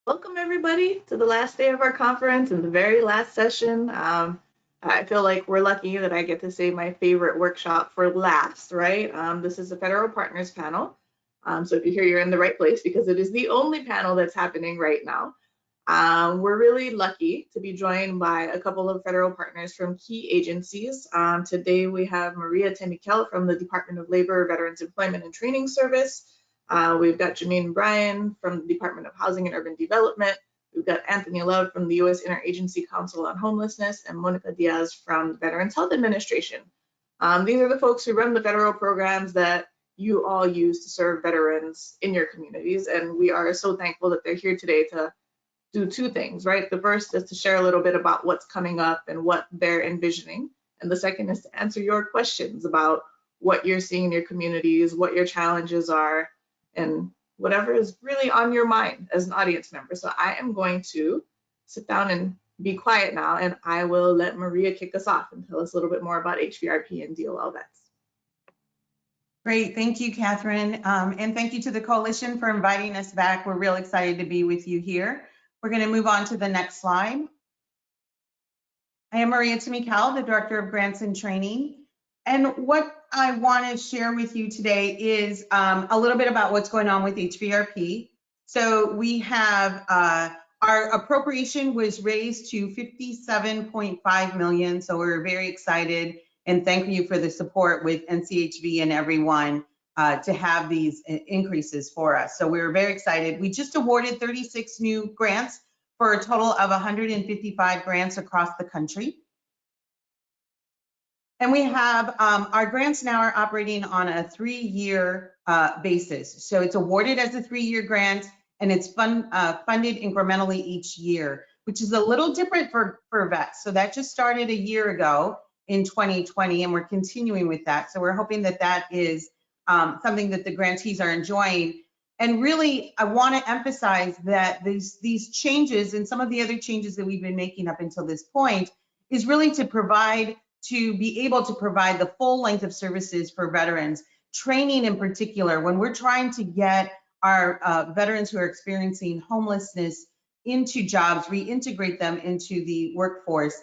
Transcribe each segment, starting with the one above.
Welcome everybody to the last day of our conference and the very last session. I feel like we're lucky that I get to say my favorite workshop for last, right? This is the Federal Partners Panel. So if you hear, you're in the right place because it is the only panel that's happening right now. We're really lucky to be joined by a couple of federal partners from key agencies. Today we have Maria Temikel from the Department of Labor, Veterans Employment and Training Service. We've got Jermaine Bryan from the Department of Housing and Urban Development. We've got Anthony Love from the U.S. Interagency Council on Homelessness and Monica Diaz from the Veterans Health Administration. These are the folks who run the federal programs that you all use to serve veterans in your communities. And we are so thankful that they're here today to do two things, right? The first is to share a little bit about what's coming up and what they're envisioning. And the second is to answer your questions about what you're seeing in your communities, what your challenges are, and whatever is really on your mind as an audience member. So I am going to sit down and be quiet now, and I will let Maria kick us off and tell us a little bit more about HVRP and DOL vets. Great, thank you, Catherine. And thank you to the Coalition for inviting us back. We're real excited to be with you here. We're going to move on to the next slide. I am Maria Temikel, the Director of Grants and Training. And what I want to share with you today is a little bit about what's going on with HVRP. So we have our appropriation was raised to $57.5 million. So we're very excited and thank you for the support with NCHV and everyone to have these increases for us. So we were very excited. We just awarded 36 new grants for a total of 155 grants across the country. And we have our grants now are operating on a 3-year basis. So it's awarded as a 3-year grant and it's funded incrementally each year, which is a little different for vets. So that just started a year ago in 2020 and we're continuing with that. So we're hoping that that is something that the grantees are enjoying. And really, I want to emphasize that these changes and some of the other changes that we've been making up until this point is really to be able to provide the full length of services for veterans, training in particular. When we're trying to get our veterans who are experiencing homelessness into jobs, reintegrate them into the workforce,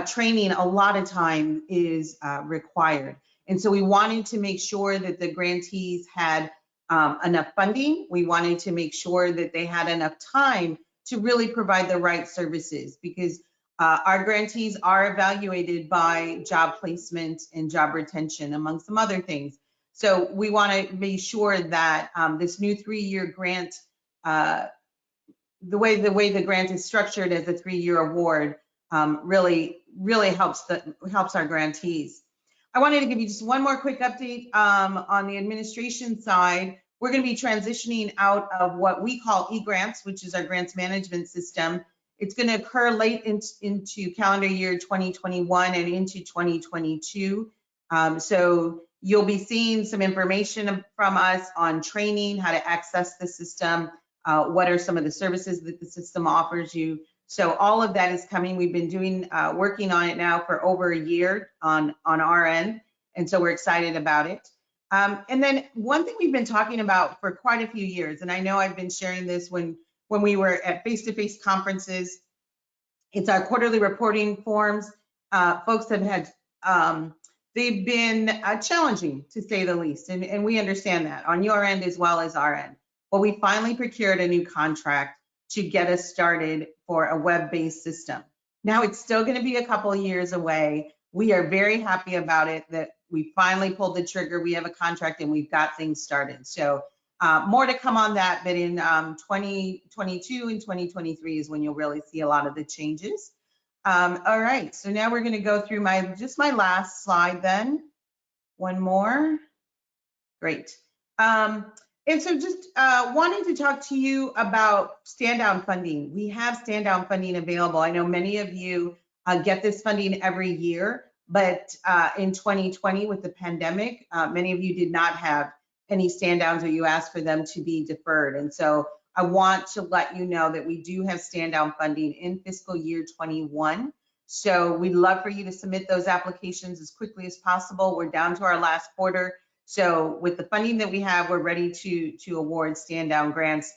training a lot of time is required. And so we wanted to make sure that the grantees had enough funding. We wanted to make sure that they had enough time to really provide the right services because our grantees are evaluated by job placement and job retention, among some other things. So we want to make sure that this new 3-year grant, the way the grant is structured as a 3-year award, really helps our grantees. I wanted to give you just one more quick update on the administration side. We're going to be transitioning out of what we call eGrants, which is our grants management system. It's going to occur late into calendar year 2021 and into 2022. So you'll be seeing some information from us on training, how to access the system, what are some of the services that the system offers you. So all of that is coming. We've been working on it now for over a year on our end, and so we're excited about it. And then one thing we've been talking about for quite a few years, and I know I've been sharing this when we were at face-to-face conferences, it's our quarterly reporting forms. Folks have had, they've been challenging to say the least, and we understand that on your end as well as our end. But we finally procured a new contract to get us started for a web-based system. Now it's still going to be a couple of years away. We are very happy about it that we finally pulled the trigger. We have a contract and we've got things started. So more to come on that, but in 2022 and 2023 is when you'll really see a lot of the changes. All right, so now we're going to go through my last slide then. One more. Great. And so just wanting to talk to you about stand-down funding. We have stand-down funding available. I know many of you get this funding every year, but in 2020 with the pandemic, many of you did not have any stand-downs or you asked for them to be deferred. And so I want to let you know that we do have stand-down funding in fiscal year 21. So we'd love for you to submit those applications as quickly as possible. We're down to our last quarter. So with the funding that we have, we're ready to award stand-down grants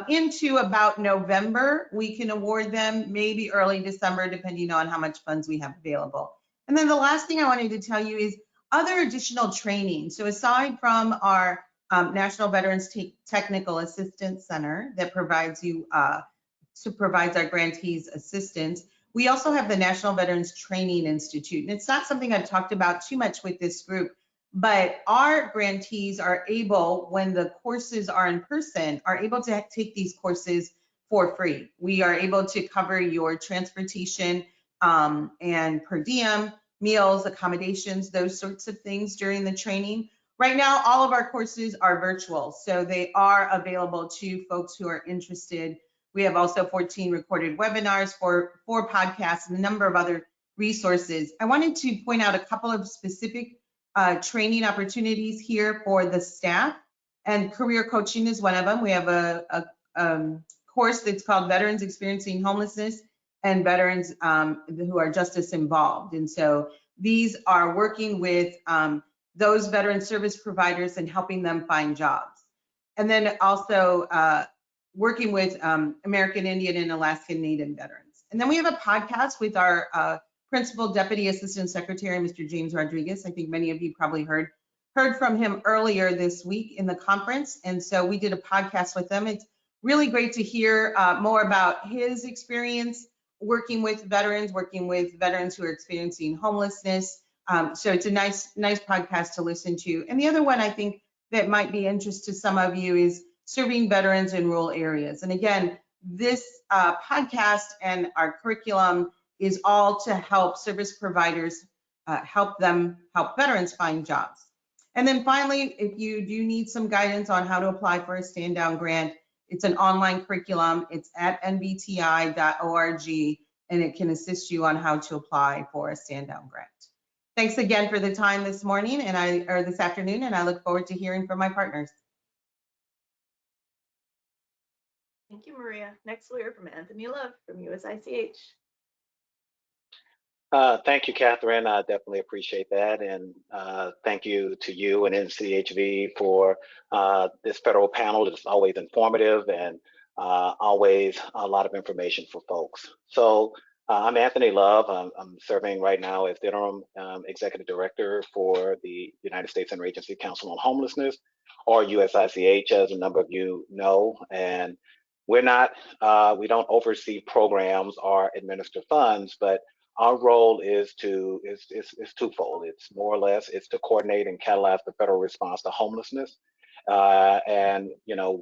into about November. We can award them, maybe early December, depending on how much funds we have available. And then the last thing I wanted to tell you is other additional training. So aside from our National Veterans Technical Assistance Center that provides our grantees assistance, we also have the National Veterans Training Institute. And it's not something I've talked about too much with this group, but our grantees are able, when the courses are in person, are able to take these courses for free. We are able to cover your transportation and per diem, meals, accommodations, those sorts of things during the training. Right now, all of our courses are virtual, so they are available to folks who are interested. We have also 14 recorded webinars, four podcasts, and a number of other resources. I wanted to point out a couple of specific training opportunities here for the staff, and career coaching is one of them. We have a course that's called Veterans Experiencing Homelessness and Veterans who are Justice Involved. And so these are working with those veteran service providers and helping them find jobs. And then also working with American Indian and Alaskan Native veterans. And then we have a podcast with our Principal Deputy Assistant Secretary, Mr. James Rodriguez. I think many of you probably heard from him earlier this week in the conference. And so we did a podcast with him. It's really great to hear more about his experience working with veterans who are experiencing homelessness. So it's a nice podcast to listen to. And the other one I think that might be interest to some of you is serving veterans in rural areas. And again, this podcast and our curriculum is all to help service providers help veterans find jobs. And then finally, if you do need some guidance on how to apply for a stand down grant, it's an online curriculum. It's at nvti.org, and it can assist you on how to apply for a stand down grant. Thanks again for the time this morning or this afternoon, and I look forward to hearing from my partners. Thank you, Maria. Next, we'll hear from Anthony Love from USICH. Thank you, Catherine. I definitely appreciate that. And thank you to you and NCHV for this federal panel. It's always informative and always a lot of information for folks. So I'm Anthony Love. I'm serving right now as the interim executive director for the United States Interagency Council on Homelessness, or USICH, as a number of you know. And we don't oversee programs or administer funds, but our role is twofold. It's more or less, it's to coordinate and catalyze the federal response to homelessness, and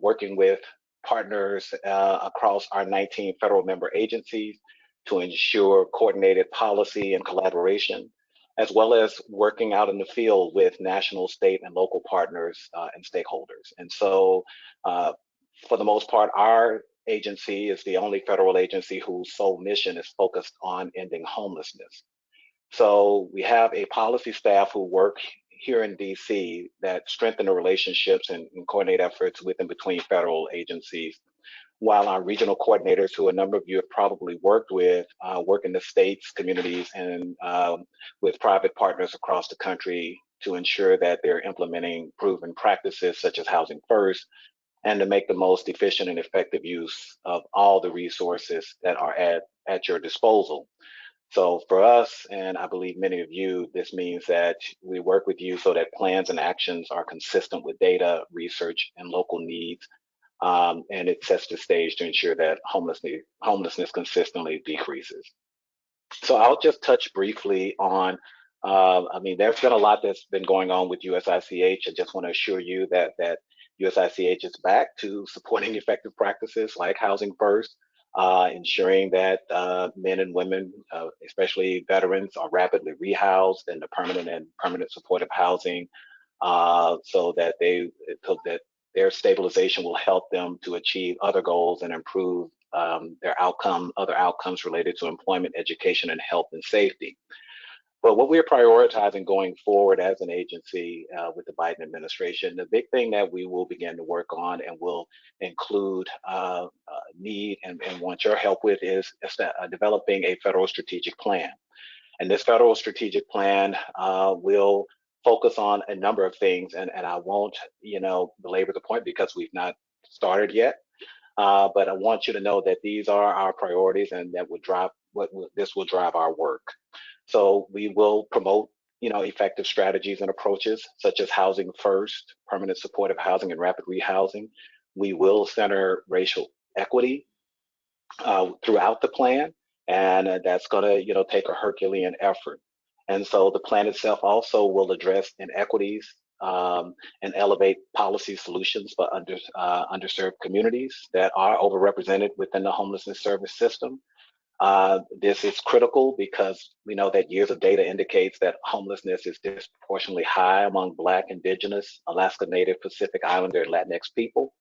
working with partners across our 19 federal member agencies to ensure coordinated policy and collaboration, as well as working out in the field with national, state, and local partners and stakeholders. And so, for the most part, our agency is the only federal agency whose sole mission is focused on ending homelessness. So we have a policy staff who work here in DC that strengthen the relationships and coordinate efforts with and between federal agencies, while our regional coordinators, who a number of you have probably worked with, work in the states, communities, and with private partners across the country to ensure that they're implementing proven practices such as Housing First, and to make the most efficient and effective use of all the resources that are at your disposal. So for us, and I believe many of you, this means that we work with you so that plans and actions are consistent with data, research, and local needs. And it sets the stage to ensure that homelessness consistently decreases. So I'll just touch briefly on, there's been a lot that's been going on with USICH. I just want to assure you that USICH is back to supporting effective practices like Housing First, ensuring that men and women, especially veterans, are rapidly rehoused into permanent supportive housing, so that their stabilization will help them to achieve other goals and improve other outcomes related to employment, education, and health and safety. But what we're prioritizing going forward as an agency with the Biden administration, the big thing that we will begin to work on and will include need and want your help with is developing a federal strategic plan. And this federal strategic plan will focus on a number of things, and I won't belabor the point because we've not started yet. But I want you to know that these are our priorities and that this will drive our work. So we will promote, effective strategies and approaches such as housing first, permanent supportive housing, and rapid rehousing. We will center racial equity throughout the plan, and that's going to, take a Herculean effort. And so the plan itself also will address inequities and elevate policy solutions for underserved communities that are overrepresented within the homelessness service system. This is critical because we know that years of data indicates that homelessness is disproportionately high among Black, Indigenous, Alaska Native, Pacific Islander, and Latinx people.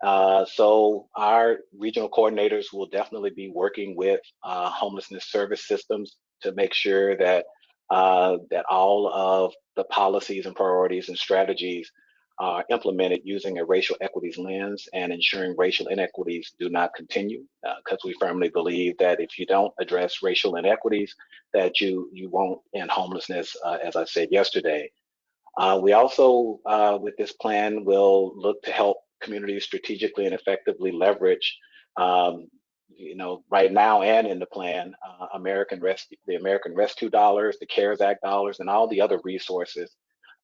So our regional coordinators will definitely be working with homelessness service systems to make sure that that all of the policies and priorities and strategies are implemented using a racial equities lens and ensuring racial inequities do not continue. Because we firmly believe that if you don't address racial inequities, that you won't end homelessness, as I said yesterday. We also, with this plan, will look to help communities strategically and effectively leverage, right now and in the plan, the American Rescue dollars, the CARES Act dollars, and all the other resources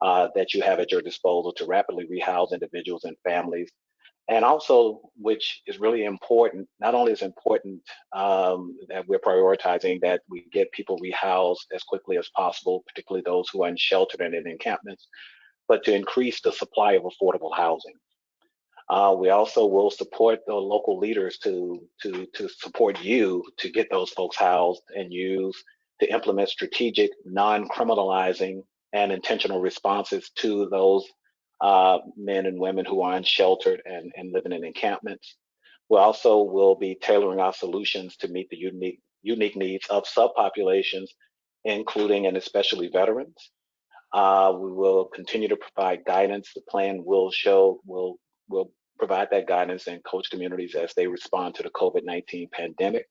that you have at your disposal to rapidly rehouse individuals and families. And also, which is really important, not only is important that we're prioritizing that we get people rehoused as quickly as possible, particularly those who are in sheltered and in encampments, but to increase the supply of affordable housing. We also will support the local leaders to support you to get those folks housed and use to implement strategic, non-criminalizing and intentional responses to those men and women who are unsheltered and living in encampments. We also will be tailoring our solutions to meet the unique needs of subpopulations, including and especially veterans. We will continue to provide guidance. The plan will provide that guidance and coach communities as they respond to the COVID-19 pandemic.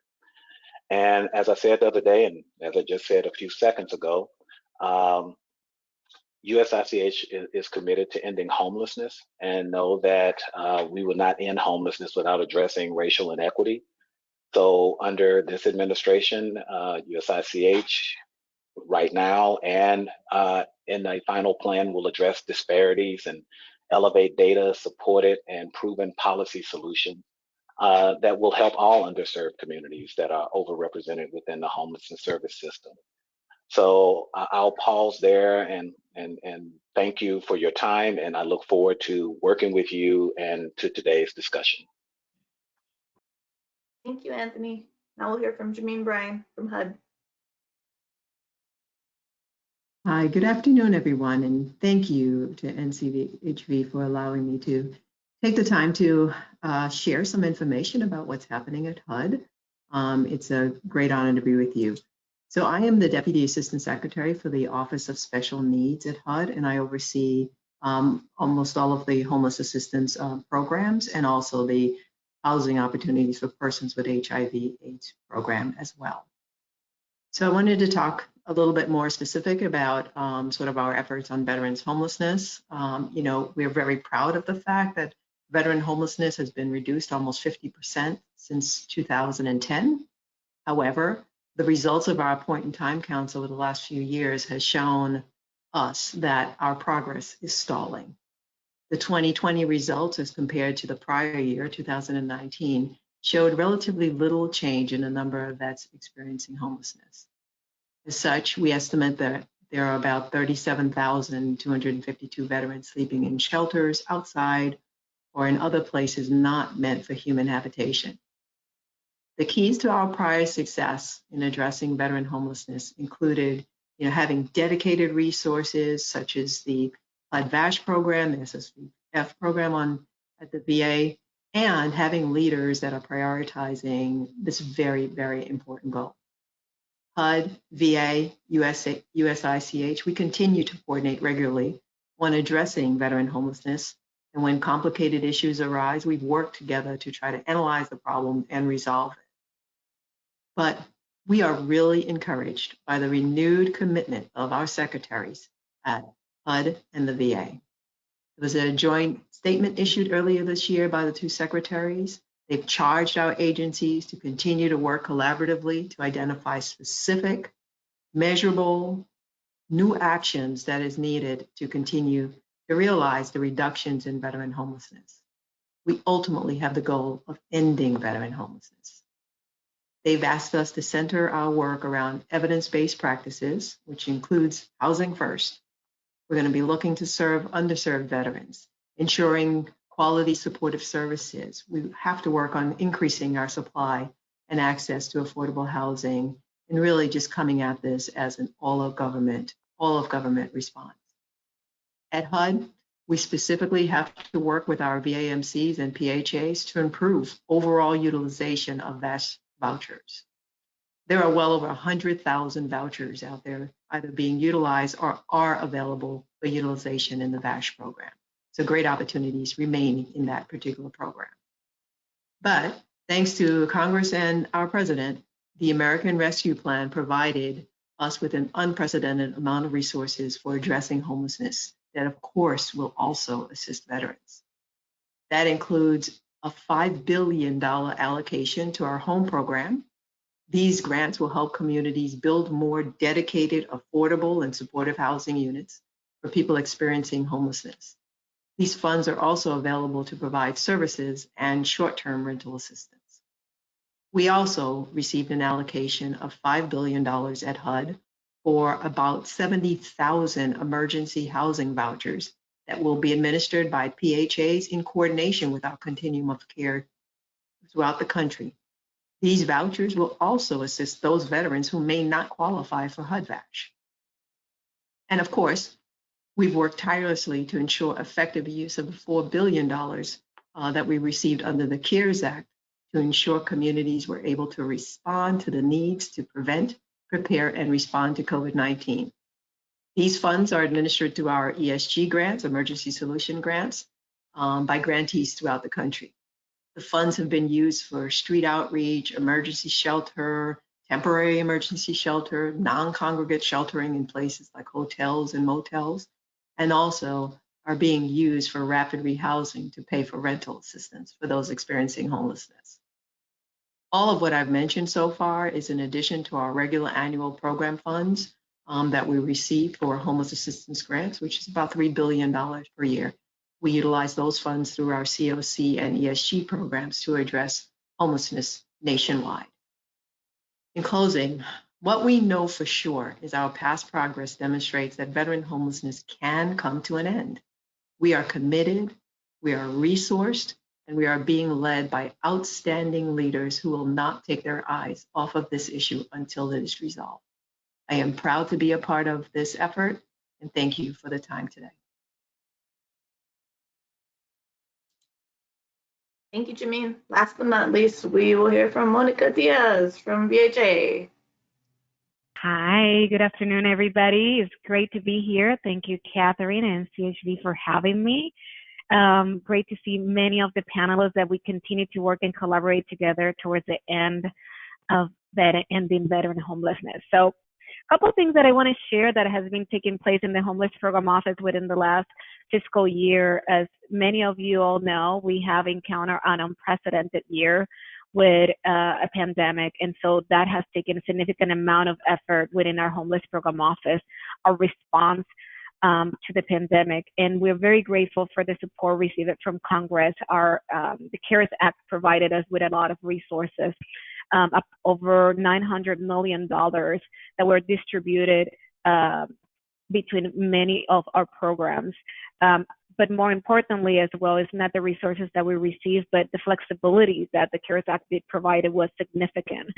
And as I said the other day, and as I just said a few seconds ago, USICH is committed to ending homelessness and know that we will not end homelessness without addressing racial inequity. So under this administration, USICH right now and in the final plan will address disparities and elevate data supported and proven policy solutions that will help all underserved communities that are overrepresented within the homelessness service system. So I'll pause there and thank you for your time, and I look forward to working with you and to today's discussion. Thank you, Anthony. Now we'll hear from Jameen Bryan from HUD. Hi, good afternoon, everyone, and thank you to NCHV for allowing me to take the time to share some information about what's happening at HUD. It's a great honor to be with you. So I am the Deputy Assistant Secretary for the Office of Special Needs at HUD, and I oversee almost all of the homeless assistance programs and also the housing opportunities for persons with HIV/AIDS program as well. So I wanted to talk a little bit more specific about sort of our efforts on veterans homelessness. We're very proud of the fact that veteran homelessness has been reduced almost 50% since 2010. However, the results of our point in time counts over the last few years has shown us that our progress is stalling. The 2020 results as compared to the prior year, 2019, showed relatively little change in the number of vets experiencing homelessness. As such, we estimate that there are about 37,252 veterans sleeping in shelters outside or in other places not meant for human habitation. The keys to our prior success in addressing veteran homelessness included, having dedicated resources such as the HUD-VASH program, the SSVF program at the VA, and having leaders that are prioritizing this very, very important goal. HUD, VA, USICH, we continue to coordinate regularly on addressing veteran homelessness. And when complicated issues arise, we've worked together to try to analyze the problem and resolve it. But we are really encouraged by the renewed commitment of our secretaries at HUD and the VA. There was a joint statement issued earlier this year by the two secretaries They've charged our agencies to continue to work collaboratively to identify specific, measurable, new actions that is needed to continue to realize the reductions in veteran homelessness. We ultimately have the goal of ending veteran homelessness. They've asked us to center our work around evidence-based practices, which includes housing first. We're going to be looking to serve underserved veterans, ensuring quality supportive services. We have to work on increasing our supply and access to affordable housing, and really just coming at this as an all of government response. At HUD, we specifically have to work with our VAMCs and PHAs to improve overall utilization of VASH vouchers. There are well over 100,000 vouchers out there either being utilized or are available for utilization in the VASH program. So great opportunities remain in that particular program. But thanks to Congress and our president, the American Rescue Plan provided us with an unprecedented amount of resources for addressing homelessness that, of course, will also assist veterans. That includes a $5 billion allocation to our home program. These grants will help communities build more dedicated, affordable, and supportive housing units for people experiencing homelessness. These funds are also available to provide services and short-term rental assistance. We also received an allocation of $5 billion at HUD for about 70,000 emergency housing vouchers that will be administered by PHAs in coordination with our continuum of care throughout the country. These vouchers will also assist those veterans who may not qualify for HUD VASH. And of course, we've worked tirelessly to ensure effective use of the $4 billion that we received under the CARES Act to ensure communities were able to respond to the needs to prevent, prepare, and respond to COVID-19. These funds are administered through our ESG grants, emergency solution grants, by grantees throughout the country. The funds have been used for street outreach, emergency shelter, temporary emergency shelter, non-congregate sheltering in places like hotels and motels, and also are being used for rapid rehousing to pay for rental assistance for those experiencing homelessness. All of what I've mentioned so far is in addition to our regular annual program funds that we receive for homeless assistance grants, which is about $3 billion per year. We utilize those funds through our COC and ESG programs to address homelessness nationwide. In closing, what we know for sure is our past progress demonstrates that veteran homelessness can come to an end. We are committed, we are resourced, and we are being led by outstanding leaders who will not take their eyes off of this issue until it is resolved. I am proud to be a part of this effort, and thank you for the time today. Thank you, Jameen. Last but not least, we will hear from Monica Diaz from VHA. Hi, good afternoon, everybody. It's great to be here. Thank you, Catherine and CHV for having me. Great to see many of the panelists that we continue to work and collaborate together towards the end of ending veteran homelessness. So a couple of things that I want to share that has been taking place in the Homeless Program Office within the last fiscal year. As many of you all know, we have encountered an unprecedented year with a pandemic. And so that has taken a significant amount of effort within our Homeless Program Office, our response to the pandemic. And we're very grateful for the support received from Congress. The CARES Act provided us with a lot of resources, up over $900 million that were distributed between many of our programs. But more importantly, as well, is not the resources that we received, but the flexibility that the CARES Act did provide was significant.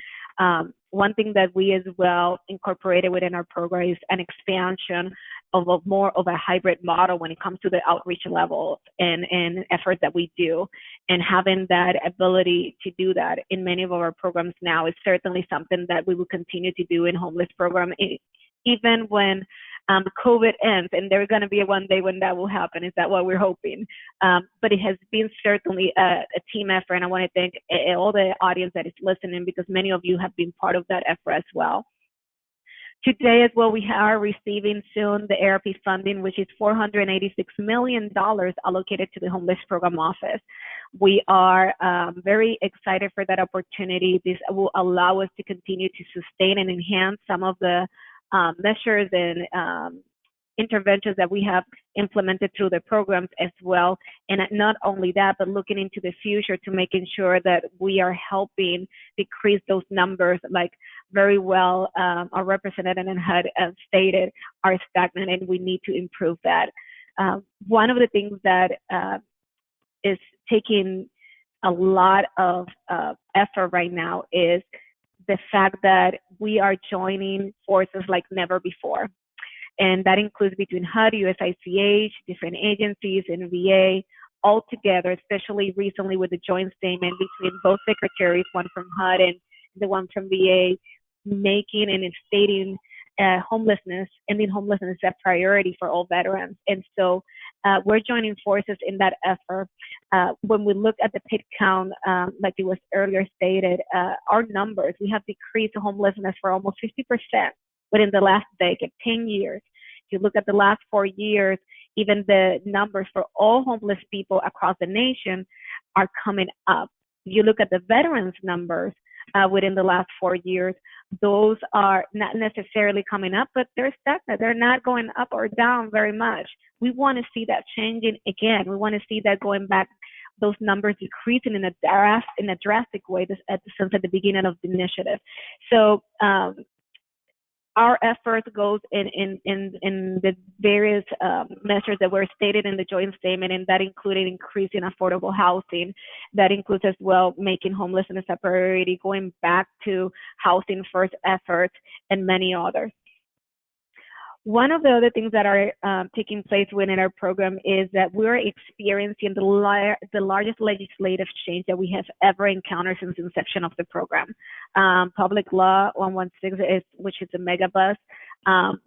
One thing that we as well incorporated within our program is an expansion of more of a hybrid model when it comes to the outreach level and effort that we do. And having that ability to do that in many of our programs now is certainly something that we will continue to do in homeless program, even when COVID ends, and there's going to be one day when that will happen. Is that what we're hoping? But it has been certainly a team effort, and I want to thank all the audience that is listening because many of you have been part of that effort as well. Today as well, we are receiving soon the ARP funding, which is $486 million allocated to the Homeless Program Office. We are very excited for that opportunity. This will allow us to continue to sustain and enhance some of the measures and interventions that we have implemented through the programs as well. And not only that, but looking into the future to making sure that we are helping decrease those numbers, like very well our representative and HUD stated, are stagnant, and we need to improve that. One of the things that is taking a lot of effort right now is the fact that we are joining forces like never before. And that includes between HUD, USICH, different agencies, and VA, all together, especially recently with the joint statement between both secretaries, one from HUD and the one from VA, making and stating homelessness, ending homelessness as a priority for all veterans. And so we're joining forces in that effort. When we look at the PIT count, like it was earlier stated, our numbers, we have decreased homelessness for almost 50% within the last decade, 10 years. If you look at the last 4 years, even the numbers for all homeless people across the nation are coming up. If you look at the veterans numbers within the last 4 years, those are not necessarily coming up, but they're stagnant. They're not going up or down very much. We want to see that changing again. We want to see that going back, those numbers decreasing in a drastic way since at the beginning of the initiative. So our effort goes in the various measures that were stated in the joint statement, and that included increasing affordable housing. That includes as well making homelessness a priority, going back to housing first efforts, and many others. One of the other things that are taking place within our program is that we're experiencing the largest legislative change that we have ever encountered since inception of the program. Public Law 116, which is a mega bust.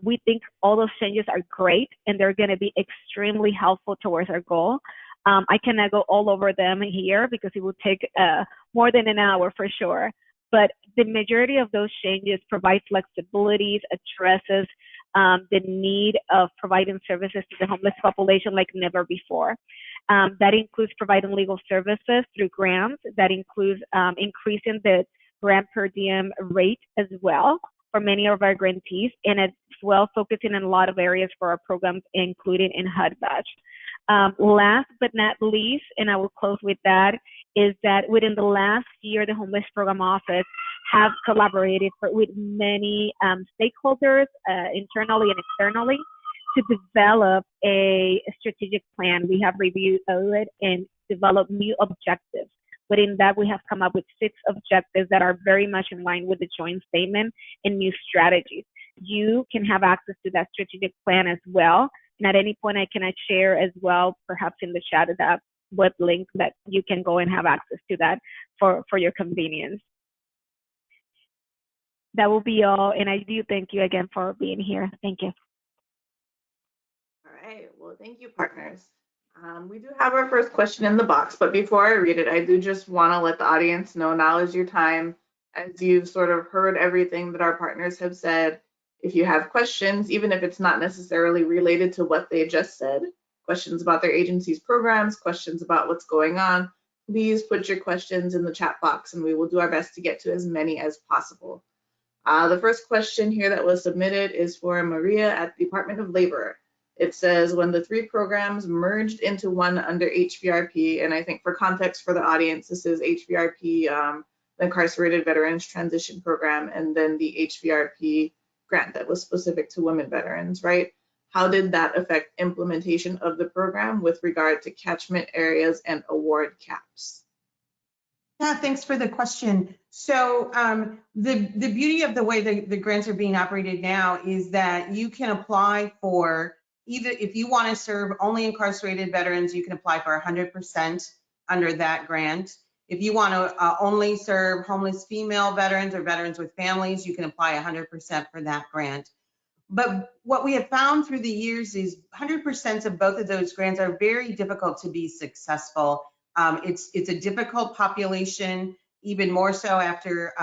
We think all those changes are great, and they're going to be extremely helpful towards our goal. I cannot go all over them here because it would take more than an hour for sure. But the majority of those changes provide flexibilities, addresses the need of providing services to the homeless population like never before. That includes providing legal services through grants. That includes increasing the grant per diem rate as well for many of our grantees, and as well focusing in a lot of areas for our programs, including in HUD badge. Last but not least, and I will close with that, is that within the last year, the Homeless Program Office have collaborated with many stakeholders, internally and externally, to develop a strategic plan. We have reviewed it and developed new objectives. Within that, we have come up with 6 objectives that are very much in line with the joint statement and new strategies. You can have access to that strategic plan as well. And at any point, I can share as well, perhaps in the chat, that web link that you can go and have access to that for your convenience. That will be all. And I do thank you again for being here. Thank you. All right. Well, thank you, partners. We do have our first question in the box, but before I read it, I do just want to let the audience know now is your time. As you've sort of heard everything that our partners have said, if you have questions, even if it's not necessarily related to what they just said, questions about their agency's programs, questions about what's going on, please put your questions in the chat box and we will do our best to get to as many as possible. The first question here that was submitted is for Maria at the Department of Labor. It says, when the 3 programs merged into one under HVRP, and I think for context for the audience, this is HVRP, the Incarcerated Veterans Transition Program, and then the HVRP grant that was specific to women veterans, right? How did that affect implementation of the program with regard to catchment areas and award caps? Yeah, thanks for the question. So the beauty of the way the grants are being operated now is that you can apply for either, if you want to serve only incarcerated veterans, you can apply for 100% under that grant. If you want to only serve homeless female veterans or veterans with families, you can apply 100% for that grant. But what we have found through the years is 100% of both of those grants are very difficult to be successful. It's a difficult population, even more so after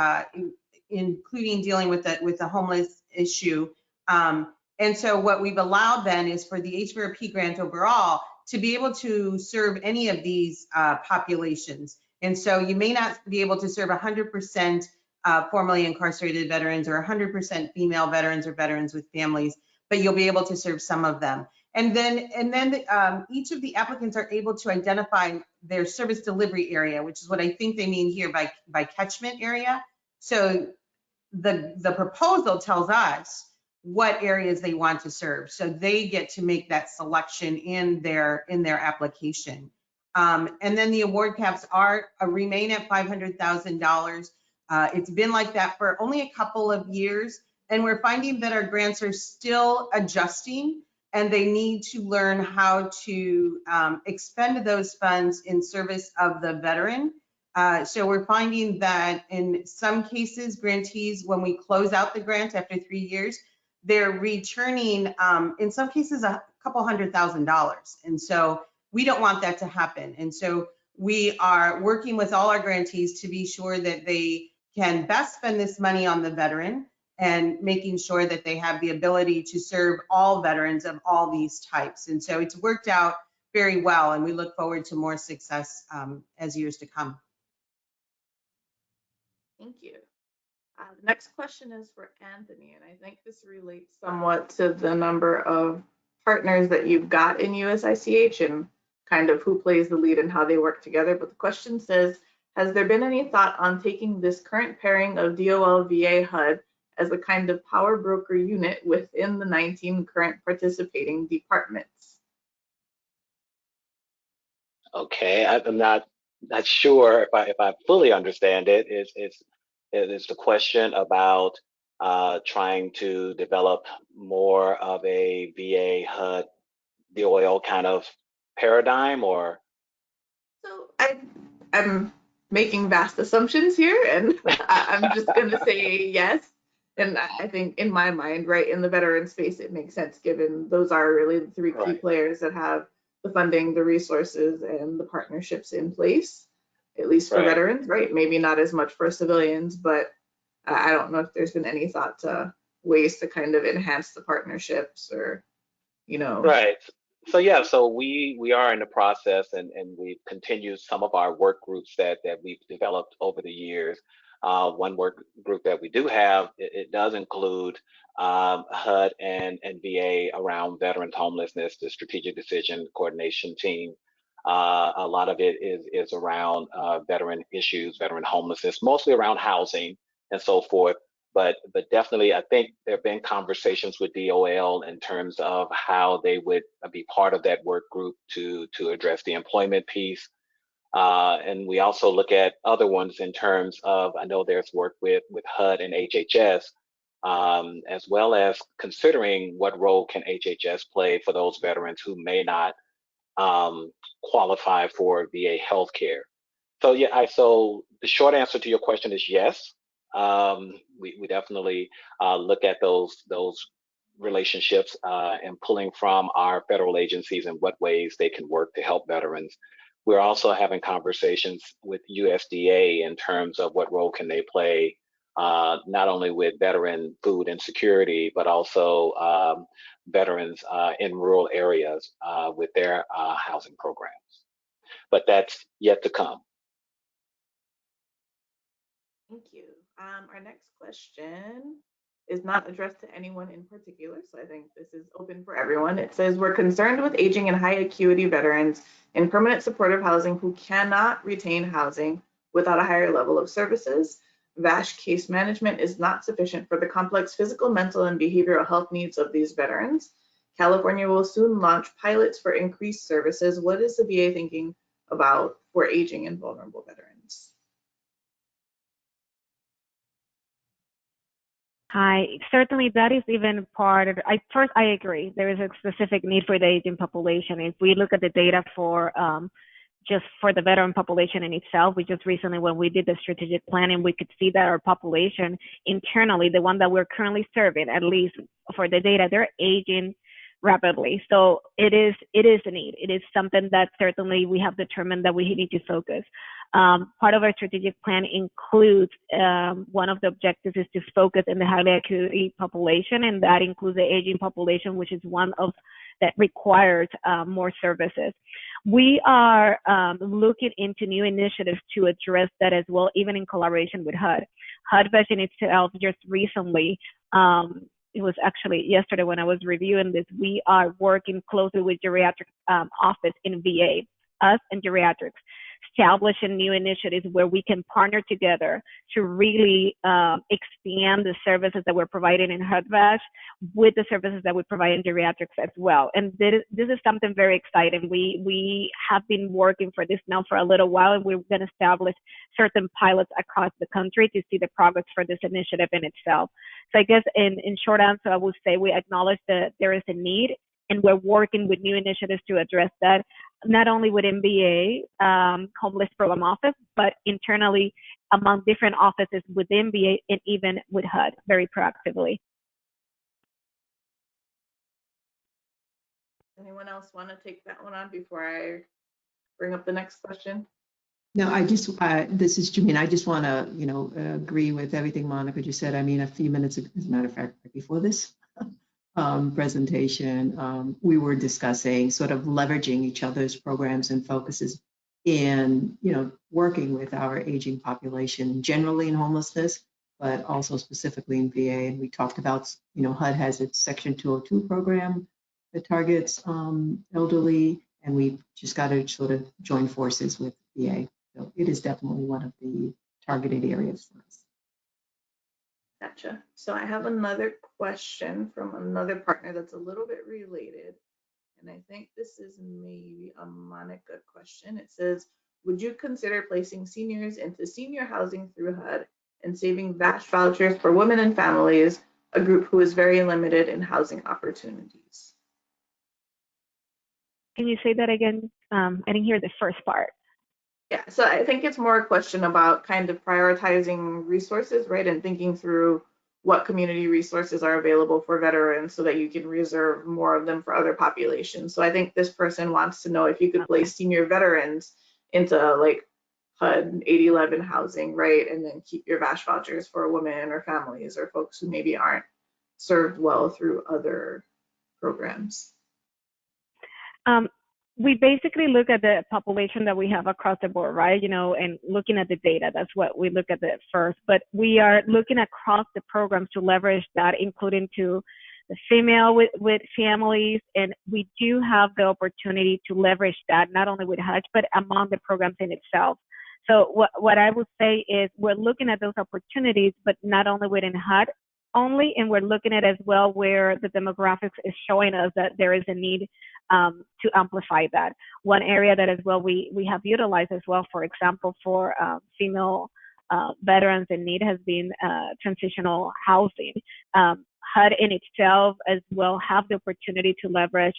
including dealing with the homeless issue. And so what we've allowed then is for the HVRP grant overall to be able to serve any of these populations. And so you may not be able to serve 100% formerly incarcerated veterans or 100% female veterans or veterans with families, but you'll be able to serve some of them. And then each of the applicants are able to identify their service delivery area, which is what I think they mean here by catchment area. So the proposal tells us what areas they want to serve. So they get to make that selection in their application. And then the award caps remain at $500,000. It's been like that for only a couple of years. And we're finding that our grants are still adjusting, and they need to learn how to expend those funds in service of the veteran. So we're finding that in some cases, grantees, when we close out the grant after 3 years, they're returning, in some cases, a couple $100,000. And so we don't want that to happen. And so we are working with all our grantees to be sure that they can best spend this money on the veteran and making sure that they have the ability to serve all veterans of all these types. And so it's worked out very well, and we look forward to more success as years to come. Thank you. The next question is for Anthony, and I think this relates somewhat to the number of partners that you've got in USICH and kind of who plays the lead and how they work together. But the question says, has there been any thought on taking this current pairing of DOL VA HUD as a kind of power broker unit within the 19 current participating departments? Okay, I'm not sure if I fully understand it. It's the question about trying to develop more of a VA HUD DOL kind of paradigm, or? So I'm making vast assumptions here, and I'm just going to say yes. And I think in my mind, right, in the veteran space, it makes sense given those are really the three key players that have the funding, the resources, and the partnerships in place, at least for veterans, right? Maybe not as much for civilians, but I don't know if there's been any thought to ways to kind of enhance the partnerships or, you know. Right. So yeah, so we are in the process, and we've continued some of our work groups that we've developed over the years. One work group that we do have, it does include HUD and VA around veterans homelessness, the strategic decision coordination team. A lot of it is around veteran issues, veteran homelessness, mostly around housing and so forth. But definitely, I think there have been conversations with DOL in terms of how they would be part of that work group to address the employment piece. And we also look at other ones in terms of, I know there's work with HUD and HHS, as well as considering what role can HHS play for those veterans who may not qualify for VA healthcare. So yeah, so the short answer to your question is yes. We definitely look at those relationships and pulling from our federal agencies and what ways they can work to help veterans. We're also having conversations with USDA in terms of what role can they play, not only with veteran food insecurity, but also veterans in rural areas with their housing programs. But that's yet to come. Thank you. Our next question is not addressed to anyone in particular, so I think this is open for everyone. It says, we're concerned with aging and high acuity veterans in permanent supportive housing who cannot retain housing without a higher level of services. VASH case management is not sufficient for the complex physical, mental, and behavioral health needs of these veterans. California will soon launch pilots for increased services. What is the VA thinking about for aging and vulnerable veterans? Hi, certainly that is even part of, I agree, there is a specific need for the aging population. If we look at the data for just for the veteran population in itself, we just recently, when we did the strategic planning, we could see that our population internally, the one that we're currently serving, at least for the data, they're aging rapidly. So it is a need. It is something that certainly we have determined that we need to focus. Part of our strategic plan includes one of the objectives is to focus in the highly acuity population, and that includes the aging population, which is one of that requires more services. We are looking into new initiatives to address that as well, even in collaboration with HUD. HUD Vision itself just recently, it was actually yesterday when I was reviewing this, we are working closely with geriatric office in VA, us and geriatrics, establishing new initiatives where we can partner together to really expand the services that we're providing in HUD-VASH with the services that we provide in geriatrics as well. And this is something very exciting. We have been working for this now for a little while, and we're going to establish certain pilots across the country to see the progress for this initiative in itself. So I guess in short answer, I would say we acknowledge that there is a need, and we're working with new initiatives to address that, not only within VA homeless program office, but internally among different offices within VA and even with HUD very proactively. Anyone else want to take that one on before I bring up the next question? No, this is Jameen. I just want to, agree with everything Monica just said. I mean, a few minutes, as a matter of fact, right before this presentation, we were discussing sort of leveraging each other's programs and focuses in, working with our aging population generally in homelessness, but also specifically in VA. And we talked about, HUD has its Section 202 program that targets elderly, and we just got to sort of join forces with VA. So it is definitely one of the targeted areas for us. Gotcha. So I have another question from another partner that's a little bit related. And I think this is maybe a Monica question. It says, would you consider placing seniors into senior housing through HUD and saving VASH vouchers for women and families, a group who is very limited in housing opportunities? Can you say that again? I didn't hear the first part. Yeah, so I think it's more a question about kind of prioritizing resources, right? And thinking through what community resources are available for veterans so that you can reserve more of them for other populations. So I think this person wants to know if you could place senior veterans into like HUD 8011 housing, right? And then keep your VASH vouchers for women or families or folks who maybe aren't served well through other programs. We basically look at the population that we have across the board, right? And looking at the data, that's what we look at the first. But we are looking across the programs to leverage that, including to the female with families. And we do have the opportunity to leverage that, not only with HUD, but among the programs in itself. So what I would say is we're looking at those opportunities, but not only within HUD only, and we're looking at as well where the demographics is showing us that there is a need to amplify that. One area that as well we have utilized as well, for example, for female veterans in need has been transitional housing. HUD in itself as well have the opportunity to leverage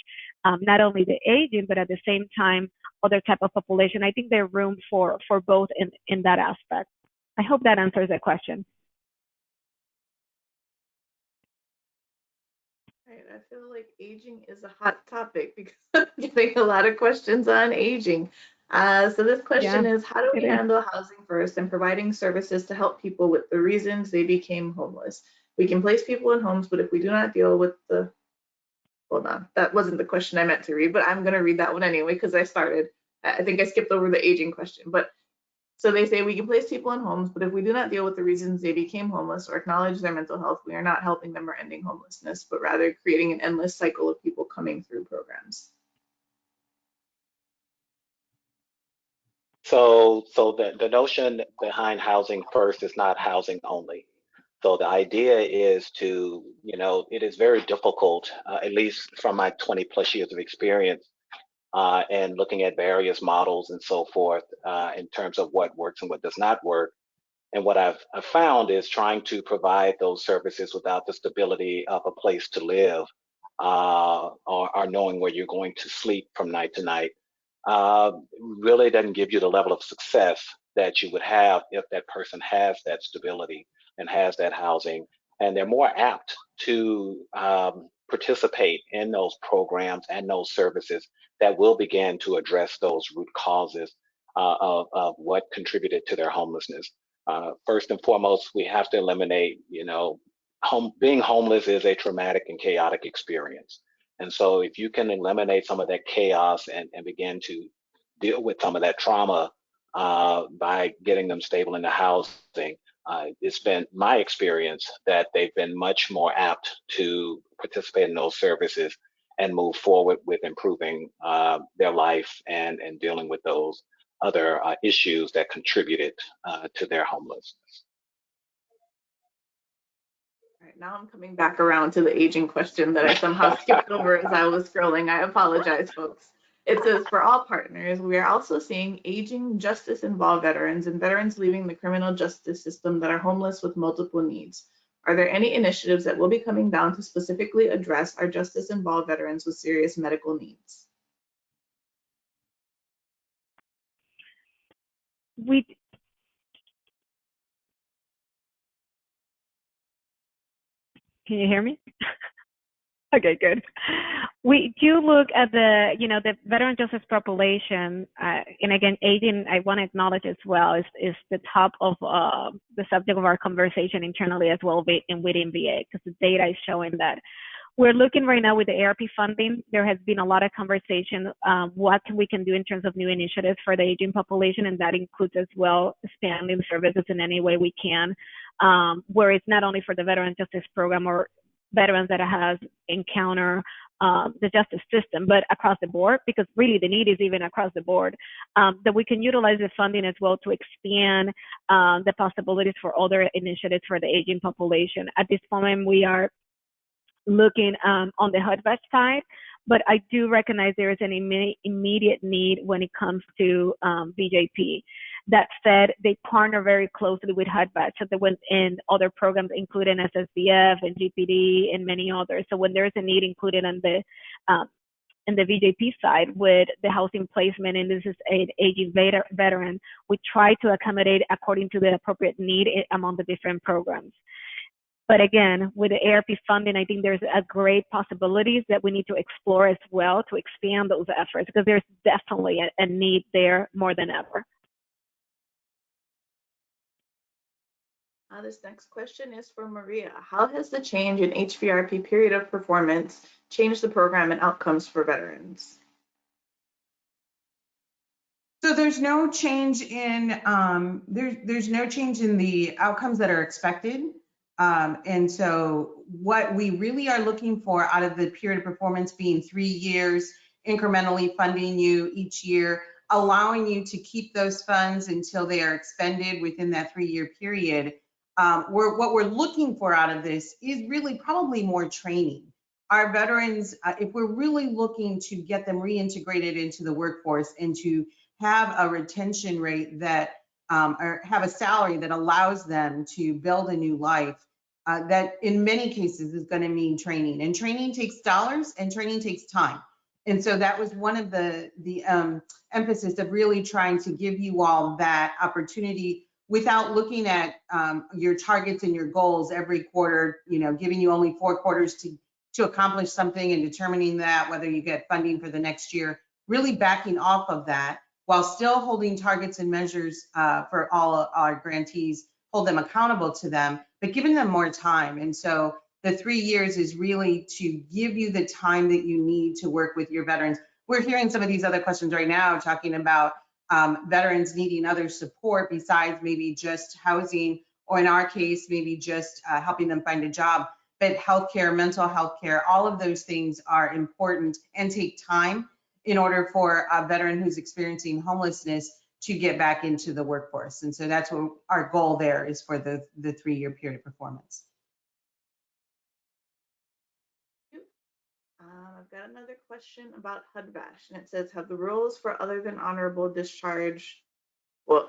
not only the aging, but at the same time, other type of population. I think there's room for both in that aspect. I hope that answers the question. Right, I feel like aging is a hot topic because I'm getting a lot of questions on aging. So this question is, how do we handle housing first and providing services to help people with the reasons they became homeless? We can place people in homes, but if we do not deal with the, hold on, that wasn't the question I meant to read, but I'm going to read that one anyway because I think I skipped over the aging question. But so they say we can place people in homes, but if we do not deal with the reasons they became homeless or acknowledge their mental health, we are not helping them or ending homelessness, but rather creating an endless cycle of people coming through programs. So the notion behind housing first is not housing only. So the idea is to, it is very difficult, at least from my 20 plus years of experience, and looking at various models and so forth in terms of what works and what does not work. And what I've found is trying to provide those services without the stability of a place to live or knowing where you're going to sleep from night to night really doesn't give you the level of success that you would have if that person has that stability and has that housing. And they're more apt to participate in those programs and those services that will begin to address those root causes of what contributed to their homelessness. First and foremost, we have to eliminate, being homeless is a traumatic and chaotic experience. And so if you can eliminate some of that chaos and begin to deal with some of that trauma by getting them stable in the housing, it's been my experience that they've been much more apt to participate in those services and move forward with improving their life and dealing with those other issues that contributed to their homelessness. All right, now I'm coming back around to the aging question that I somehow skipped over as I was scrolling. I apologize, folks. It says, for all partners, we are also seeing aging justice-involved veterans and veterans leaving the criminal justice system that are homeless with multiple needs. Are there any initiatives that will be coming down to specifically address our justice-involved veterans with serious medical needs? We Can you hear me? Okay, good. We do look at the veteran justice population, and again, aging, I want to acknowledge as well, is the top of the subject of our conversation internally as well within VA, because the data is showing that. We're looking right now with the ARP funding. There has been a lot of conversation, what we can do in terms of new initiatives for the aging population, and that includes as well expanding services in any way we can, where it's not only for the veteran justice program or veterans that has encounter the justice system, but across the board, because really the need is even across the board, that we can utilize the funding as well to expand the possibilities for other initiatives for the aging population. At this moment, we are looking on the HUD-VASH side, but I do recognize there is an immediate need when it comes to VJP. That said, they partner very closely with HUD-VASH, so that when in other programs, including SSDF and GPD and many others. So when there's a need included on the VJP side with the housing placement, and this is an aging veteran, we try to accommodate according to the appropriate need among the different programs. But again, with the ARP funding, I think there's a great possibilities that we need to explore as well to expand those efforts, because there's definitely a need there more than ever. This next question is for Maria. How has the change in HVRP period of performance changed the program and outcomes for veterans? So there's no change in there's no change in the outcomes that are expected. And so what we really are looking for out of the period of performance being 3 years, incrementally funding you each year, allowing you to keep those funds until they are expended within that 3-year period. What we're looking for out of this is really probably more training. Our veterans, if we're really looking to get them reintegrated into the workforce and to have a retention rate that, or have a salary that allows them to build a new life, that in many cases is going to mean training, and training takes dollars and training takes time. And so that was one of the emphasis of really trying to give you all that opportunity without looking at your targets and your goals every quarter, giving you only 4 quarters to accomplish something and determining that whether you get funding for the next year, really backing off of that while still holding targets and measures for all our grantees, hold them accountable to them, but giving them more time. And so the 3 years is really to give you the time that you need to work with your veterans. We're hearing some of these other questions right now talking about veterans needing other support besides maybe just housing, or in our case, maybe just helping them find a job. But healthcare, mental health care, all of those things are important and take time in order for a veteran who's experiencing homelessness to get back into the workforce. And so that's what our goal there is for the 3-year period of performance. I've got another question about HUD-VASH, and it says, have the rules for other than honorable discharge,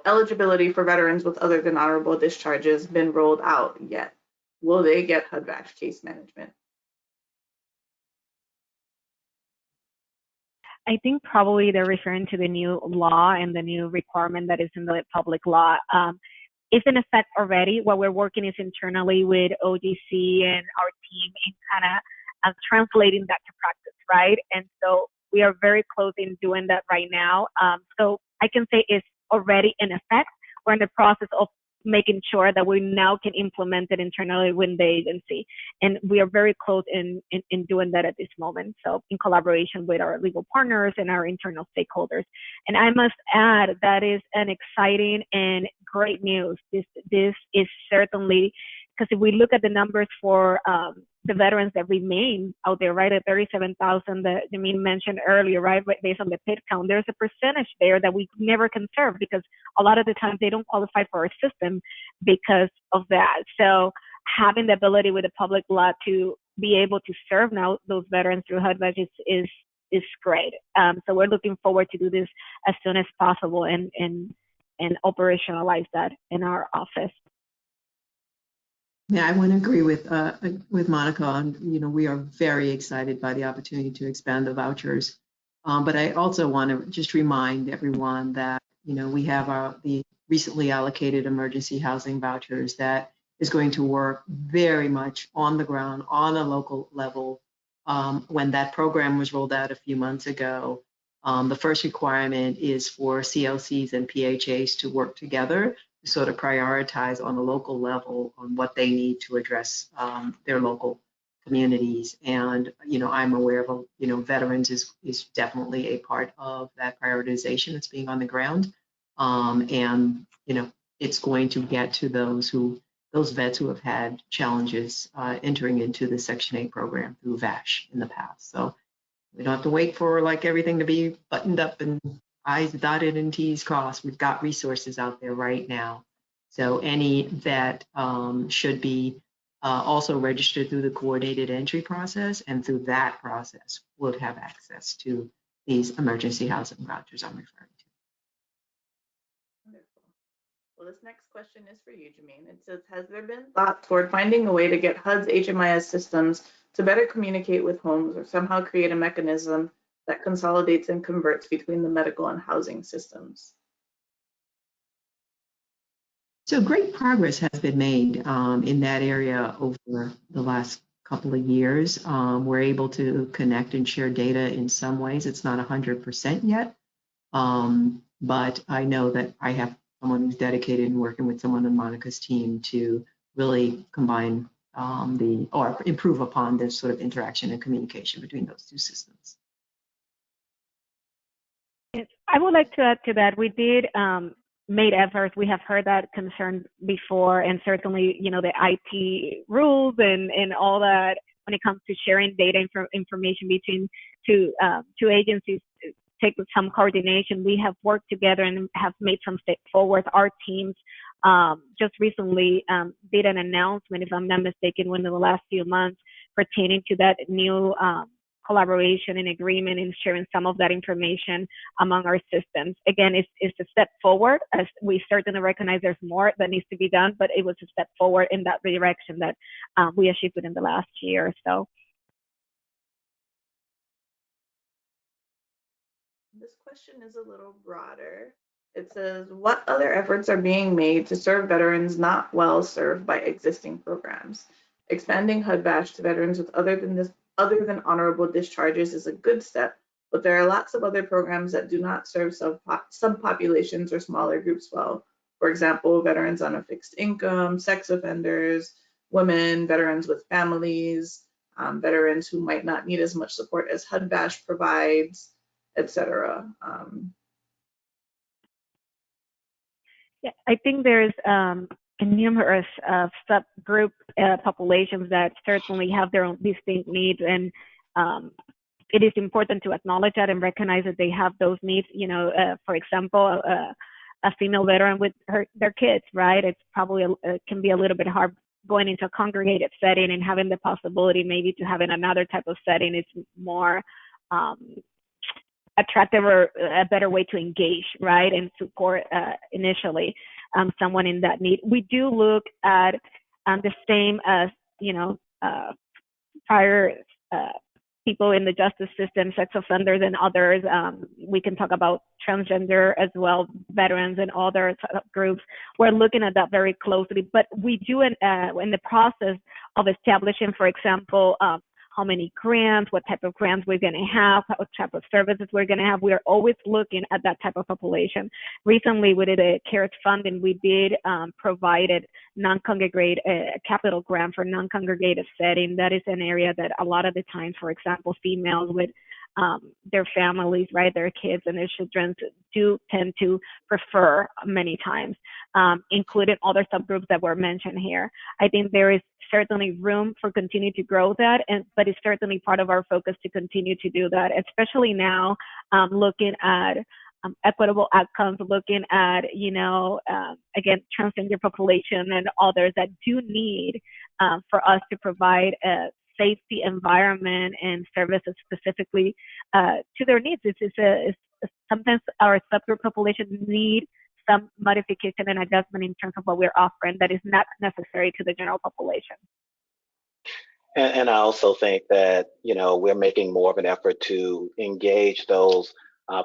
eligibility for veterans with other than honorable discharges been rolled out yet? Will they get HUD-VASH case management? I think probably they're referring to the new law and the new requirement that is in the public law. It's in effect already. What we're working is internally with OGC and our team in kind of translating that to practice, right? And so we are very close in doing that right now. So I can say it's already in effect. We're in the process of making sure that we now can implement it internally within the agency. And we are very close in doing that at this moment. So in collaboration with our legal partners and our internal stakeholders. And I must add, that is an exciting and great news. This is certainly, because if we look at the numbers for the veterans that remain out there, right, at 37,000 that Jameen mentioned earlier, right, based on the PIT count, there's a percentage there that we never can serve because a lot of the times they don't qualify for our system because of that. So having the ability with the public law to be able to serve now those veterans through HUD budgets is great. So we're looking forward to do this as soon as possible and operationalize that in our office. Yeah, I want to agree with Monica on, we are very excited by the opportunity to expand the vouchers. But I also want to just remind everyone that, we have the recently allocated emergency housing vouchers that is going to work very much on the ground, on a local level. When that program was rolled out a few months ago, the first requirement is for CLCs and PHAs to work together, sort of prioritize on a local level on what they need to address their local communities. And, I'm aware of, veterans is definitely a part of that prioritization that's being on the ground. And, it's going to get to those vets who have had challenges entering into the Section 8 program through VASH in the past. So we don't have to wait for like everything to be buttoned up and I's dotted and T's crossed. We've got resources out there right now. So any vet should be also registered through the coordinated entry process, and through that process would have access to these emergency housing vouchers I'm referring to. Wonderful. Well, this next question is for you, Jameen. It says, has there been thought toward finding a way to get HUD's HMIS systems to better communicate with homes, or somehow create a mechanism that consolidates and converts between the medical and housing systems? So great progress has been made in that area over the last couple of years. We're able to connect and share data in some ways. It's not 100% yet, but I know that I have someone who's dedicated and working with someone on Monica's team to really combine or improve upon this sort of interaction and communication between those two systems. Yes, I would like to add to that. We did made efforts. We have heard that concern before, and certainly, the IT rules and all that when it comes to sharing data information between two agencies take some coordination. We have worked together and have made some steps forward. Our teams just recently did an announcement, if I'm not mistaken, within the last few months pertaining to that new collaboration and agreement and sharing some of that information among our systems. Again, it's a step forward, as we certainly recognize there's more that needs to be done, but it was a step forward in that direction that we achieved within the last year or so. This question is a little broader. It says, what other efforts are being made to serve veterans not well served by existing programs? Expanding HUD VASH to veterans with other than honorable discharges is a good step, but there are lots of other programs that do not serve some populations or smaller groups well. For example, veterans on a fixed income, sex offenders, women, veterans with families, veterans who might not need as much support as HUD VASH provides, etc. Yeah, I think there's numerous subgroup populations that certainly have their own distinct needs, and it is important to acknowledge that and recognize that they have those needs. For example, a female veteran with their kids, right? It's probably can be a little bit hard going into a congregated setting and having the possibility maybe to have in another type of setting is more attractive or a better way to engage, right, and support initially someone in that need. We do look at the same as, prior people in the justice system, sex offenders and others. We can talk about transgender as well, veterans and other groups. We're looking at that very closely, but we do in the process of establishing, for example, how many grants, what type of grants we're going to have, what type of services we're going to have. We're always looking at that type of population. Recently, we did a CARES fund, and we did provided non-congregate capital grant for non-congregative setting. That is an area that a lot of the times, for example, females with their families, right, their kids and their children do tend to prefer many times, including other subgroups that were mentioned here. I think there is certainly room for continue to grow that, but it's certainly part of our focus to continue to do that, especially now looking at equitable outcomes, looking at, again, transgender population and others that do need for us to provide a safety environment and services specifically to their needs. Sometimes our subgroup population need some modification and adjustment in terms of what we're offering that is not necessary to the general population. And I also think that, we're making more of an effort to engage those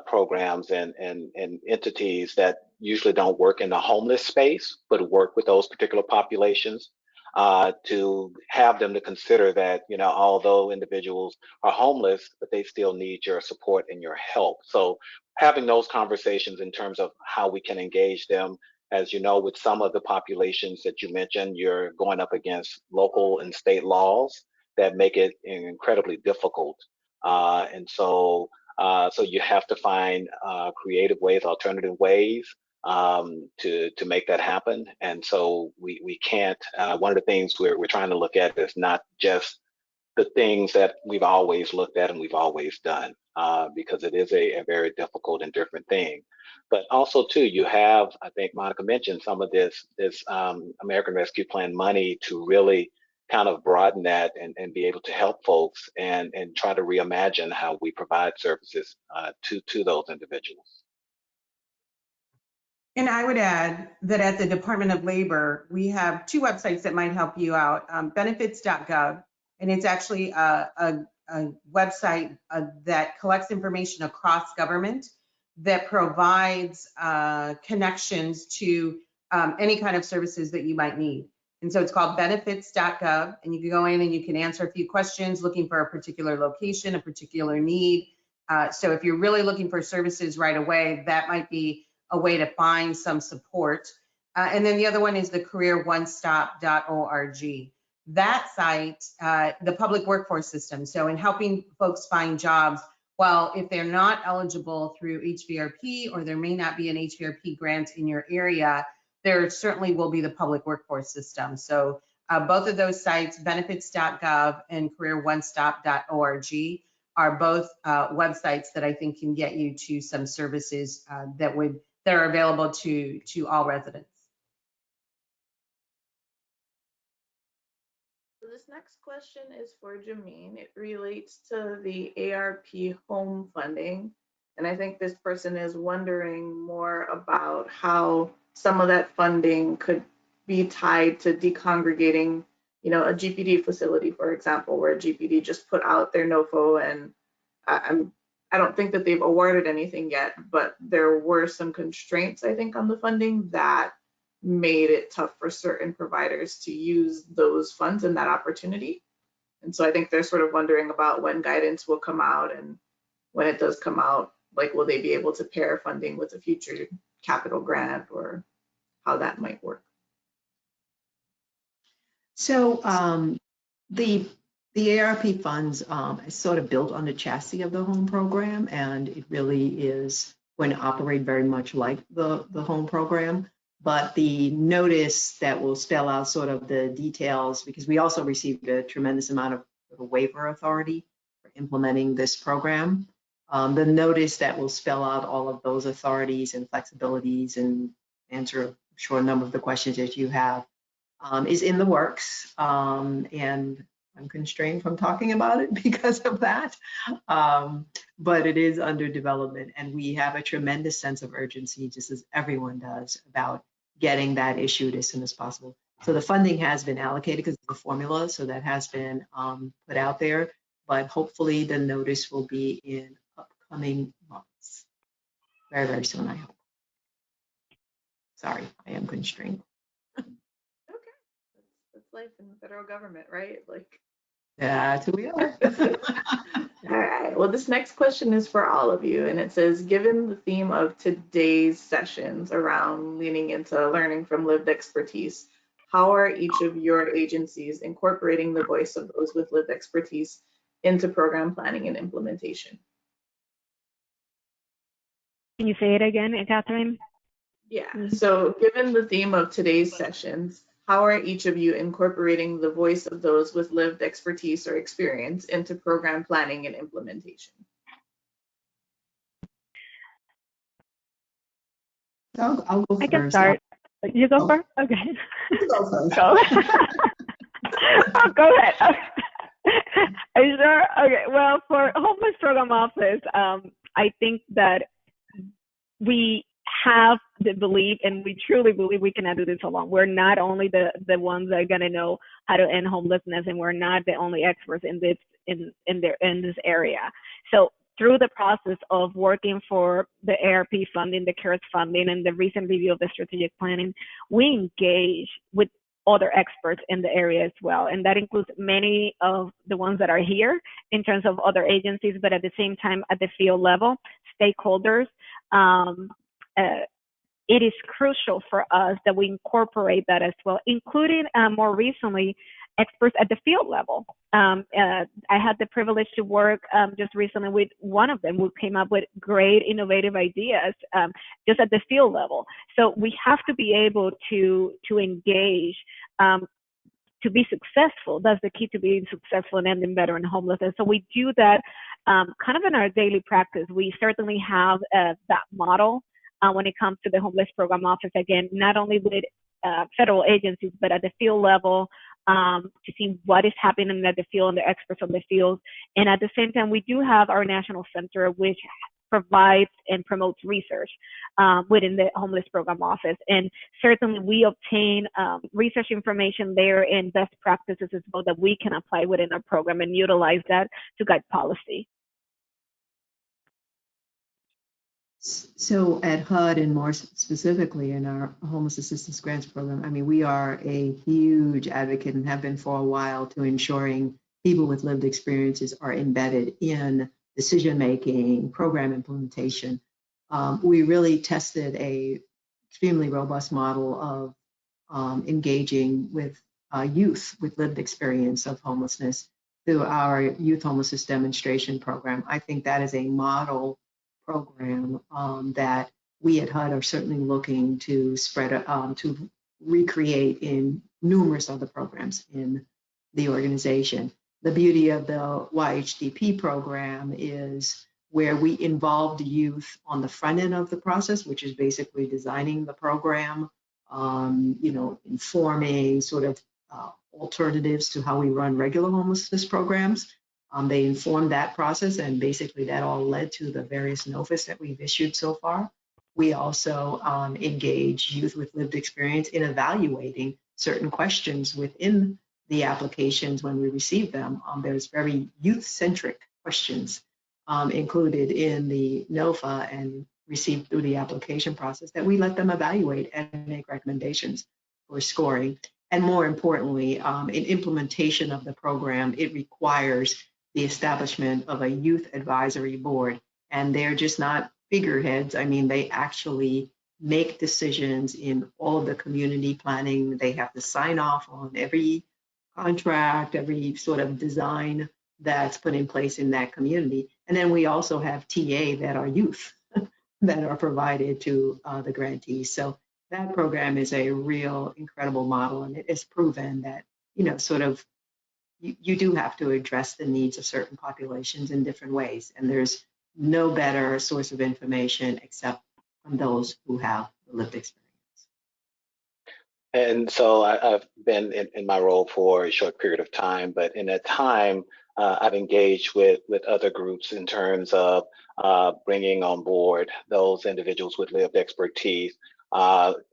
programs and entities that usually don't work in the homeless space, but work with those particular populations, to have them to consider that, although individuals are homeless, but they still need your support and your help. So having those conversations in terms of how we can engage them. As you know, with some of the populations that you mentioned, you're going up against local and state laws that make it incredibly difficult. So you have to find creative ways, alternative ways to make that happen. And so we can't, one of the things we're trying to look at is not just the things that we've always looked at and we've always done, because it is a very difficult and different thing. But also too, you have, I think Monica mentioned some of this American Rescue Plan money to really kind of broaden that and be able to help folks and try to reimagine how we provide services to those individuals. And I would add that at the Department of Labor, we have two websites that might help you out. Benefits.gov, and it's actually a website that collects information across government that provides connections to any kind of services that you might need. And so it's called benefits.gov, and you can go in and you can answer a few questions looking for a particular location, a particular need. So if you're really looking for services right away, that might be a way to find some support. And then the other one is the careeronestop.org. That site, the public workforce system. So in helping folks find jobs, well, if they're not eligible through HVRP, or there may not be an HVRP grant in your area, there certainly will be the public workforce system. So both of those sites, benefits.gov and careeronestop.org, are both websites that I think can get you to some services that are available to all residents. So this next question is for Jameen. It relates to the ARP home funding. And I think this person is wondering more about how some of that funding could be tied to decongregating, a GPD facility, for example, where GPD just put out their NOFO, and I don't think that they've awarded anything yet, but there were some constraints, I think, on the funding that made it tough for certain providers to use those funds and that opportunity. And so I think they're sort of wondering about when guidance will come out, and when it does come out, like, will they be able to pair funding with a future capital grant, or how that might work. So the ARP funds is sort of built on the chassis of the home program, and it really is going to operate very much like the home program. But the notice that will spell out sort of the details, because we also received a tremendous amount of waiver authority for implementing this program. The notice that will spell out all of those authorities and flexibilities and answer, I'm sure, a number of the questions that you have is in the works. And I'm constrained from talking about it because of that. But it is under development, and we have a tremendous sense of urgency, just as everyone does, about getting that issued as soon as possible. So the funding has been allocated because of the formula, so that has been put out there, but hopefully the notice will be in upcoming months. Very, very soon, I hope. Sorry, I am constrained. Okay, that's life in the federal government, right? Like, That's who we are. All right. Well, this next question is for all of you, and it says, given the theme of today's sessions around leaning into learning from lived expertise, how are each of your agencies incorporating the voice of those with lived expertise into program planning and implementation? Can you say it again, Catherine? Yeah. So, given the theme of today's sessions, how are each of you incorporating the voice of those with lived expertise or experience into program planning and implementation? I'll go I can first. start. You go Oh, first? Okay. you go first. Go. Oh, go ahead. Are you sure? Okay. Well, for homeless program office, I think that we have the belief, and we truly believe we cannot do this alone. We're not only the ones that are gonna know how to end homelessness, and we're not the only experts in this area. So through the process of working for the ARP funding, the CARES funding, and the recent review of the strategic planning, we engage with other experts in the area as well. And that includes many of the ones that are here in terms of other agencies, but at the same time, at the field level, stakeholders. Um, it is crucial for us that we incorporate that as well, including more recently experts at the field level. I had the privilege to work just recently with one of them who came up with great innovative ideas just at the field level. So we have to be able to engage to be successful. That's the key to being successful and ending better in homelessness. So we do that kind of in our daily practice. We certainly have that model when it comes to the homeless program office, again, not only with federal agencies, but at the field level to see what is happening at the field and the experts on the field. And at the same time, we do have our national center, which provides and promotes research within the homeless program office. And certainly we obtain research information there and best practices as well that we can apply within our program and utilize that to guide policy. So at HUD, and more specifically in our homeless assistance grants program, I mean, we are a huge advocate and have been for a while to ensuring people with lived experiences are embedded in decision-making, program implementation. We really tested a extremely robust model of engaging with youth with lived experience of homelessness through our youth homelessness demonstration program. I think that is a model program that we at HUD are certainly looking to to recreate in numerous other programs in the organization. The beauty of the YHDP program is where we involved youth on the front end of the process, which is basically designing the program, informing sort of alternatives to how we run regular homelessness programs. They informed that process, and basically that all led to the various NOFAs that we've issued so far. We also engage youth with lived experience in evaluating certain questions within the applications when we receive them. There's very youth-centric questions included in the NOFA and received through the application process that we let them evaluate and make recommendations for scoring. And more importantly, in implementation of the program, it requires the establishment of a youth advisory board. And they're just not figureheads. I mean, they actually make decisions in all of the community planning. They have to sign off on every contract, every sort of design that's put in place in that community. And then we also have TA that are youth that are provided to the grantees. So that program is a real incredible model, and it is proven that, sort of you do have to address the needs of certain populations in different ways. And there's no better source of information except from those who have lived experience. And so I've been in my role for a short period of time, but in that time, I've engaged with other groups in terms of bringing on board those individuals with lived expertise.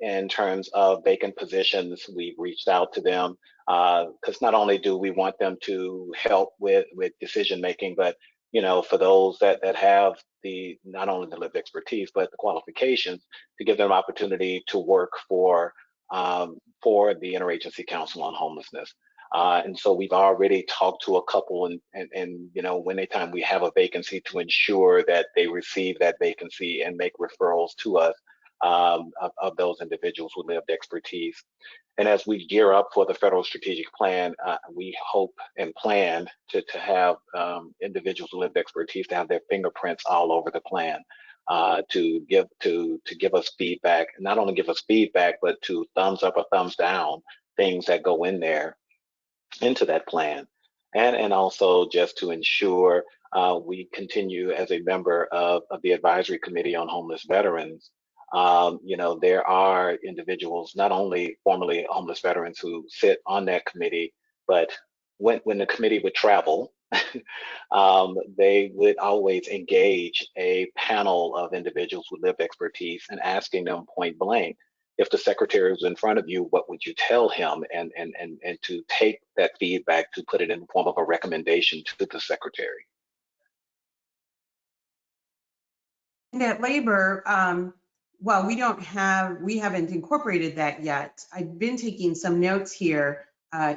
In terms of vacant positions, we've reached out to them because not only do we want them to help with decision making, but for those that have the not only the lived expertise but the qualifications to give them opportunity to work for the Interagency Council on Homelessness. And so we've already talked to a couple and you know, when anytime we have a vacancy, to ensure that they receive that vacancy and make referrals to us of those individuals with lived expertise. And as we gear up for the federal strategic plan, we hope and plan to have individuals with lived expertise to have their fingerprints all over the plan, to give us feedback, not only give us feedback, but to thumbs up or thumbs down things that go in there into that plan, and also just to ensure we continue as a member of the advisory committee on homeless veterans. You know, there are individuals, not only formerly homeless veterans, who sit on that committee, but when the committee would travel, they would always engage a panel of individuals with lived expertise and asking them point blank, if the secretary was in front of you, what would you tell him? And to take that feedback to put it in the form of a recommendation to the secretary. And at labor, well, we haven't incorporated that yet. I've been taking some notes here.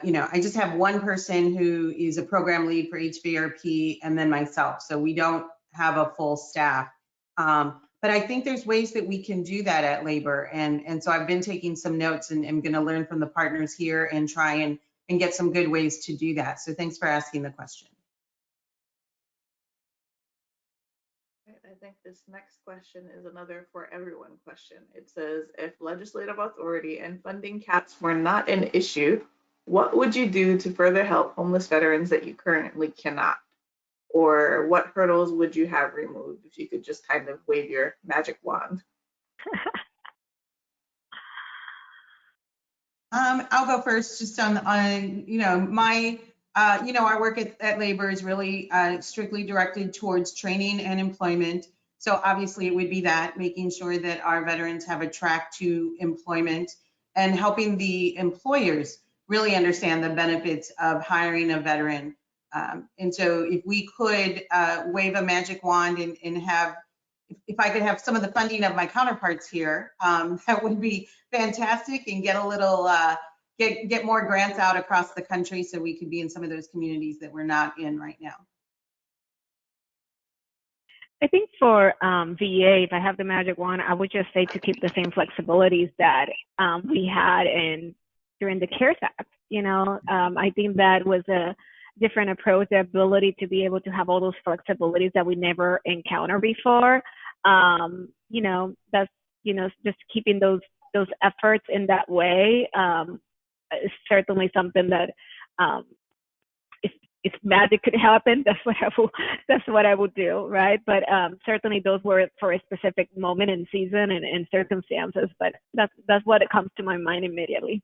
You know, I just have one person who is a program lead for HVRP and then myself. So we don't have a full staff. But I think there's ways that we can do that at labor. And so I've been taking some notes and I'm going to learn from the partners here and try and get some good ways to do that. So thanks for asking the question. I think this next question is another for everyone question. It says, if legislative authority and funding caps were not an issue, what would you do to further help homeless veterans that you currently cannot? Or what hurdles would you have removed if you could just kind of wave your magic wand? I'll go first, just on you know, my you know, our work at labor is really strictly directed towards training and employment. So obviously it would be that, making sure that our veterans have a track to employment and helping the employers really understand the benefits of hiring a veteran. And so if we could wave a magic wand and have, if I could have some of the funding of my counterparts here, that would be fantastic, and get a little, get more grants out across the country so we could be in some of those communities that we're not in right now. I think for VA, if I have the magic wand, I would just say to keep the same flexibilities that we had during the CARES Act. You know, I think that was a different approach, the ability to be able to have all those flexibilities that we never encountered before. You know, that's, you know, just keeping those efforts in that way is certainly something that if magic could happen, that's what I would do, right? But certainly those were for a specific moment in season and circumstances. But that's what it comes to my mind immediately.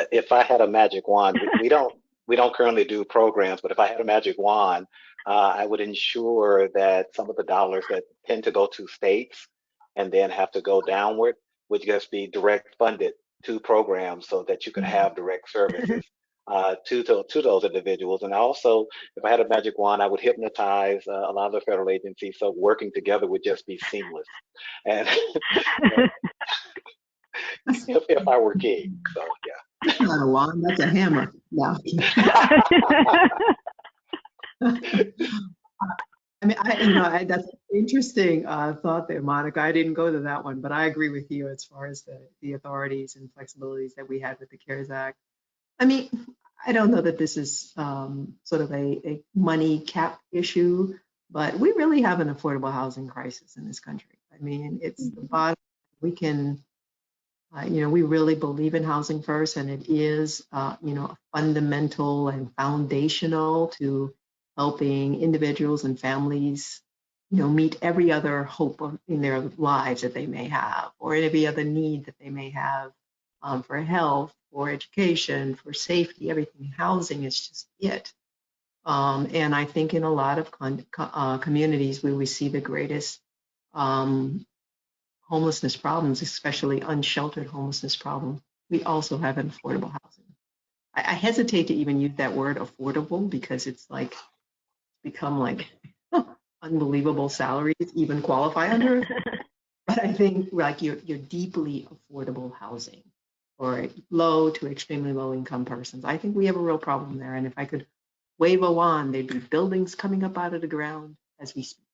If I had a magic wand, we don't currently do programs, but if I had a magic wand, I would ensure that some of the dollars that tend to go to states and then have to go downward would just be direct funded to programs so that you could have direct services to those individuals. And also, if I had a magic wand, I would hypnotize a lot of the federal agencies, so working together would just be seamless. And if I were king, so yeah. That's not a wand, that's a hammer. No. I mean, that's an interesting thought there, Monica. I didn't go to that one, but I agree with you as far as the authorities and flexibilities that we had with the CARES Act. I mean, I don't know that this is sort of a money cap issue, but we really have an affordable housing crisis in this country. I mean, it's the bottom. We can, you know, we really believe in housing first, and it is, you know, fundamental and foundational to helping individuals and families, you know, meet every other hope in their lives that they may have, or every other need that they may have for health, for education, for safety, everything. Housing is just it. And I think in a lot of communities where we see the greatest homelessness problems, especially unsheltered homelessness problems, we also have an affordable housing. I hesitate to even use that word affordable because it's like become like unbelievable salaries even qualify under it. But I think like your deeply affordable housing or low to extremely low income persons. I think we have a real problem there. And if I could wave a wand, there'd be buildings coming up out of the ground as we speak.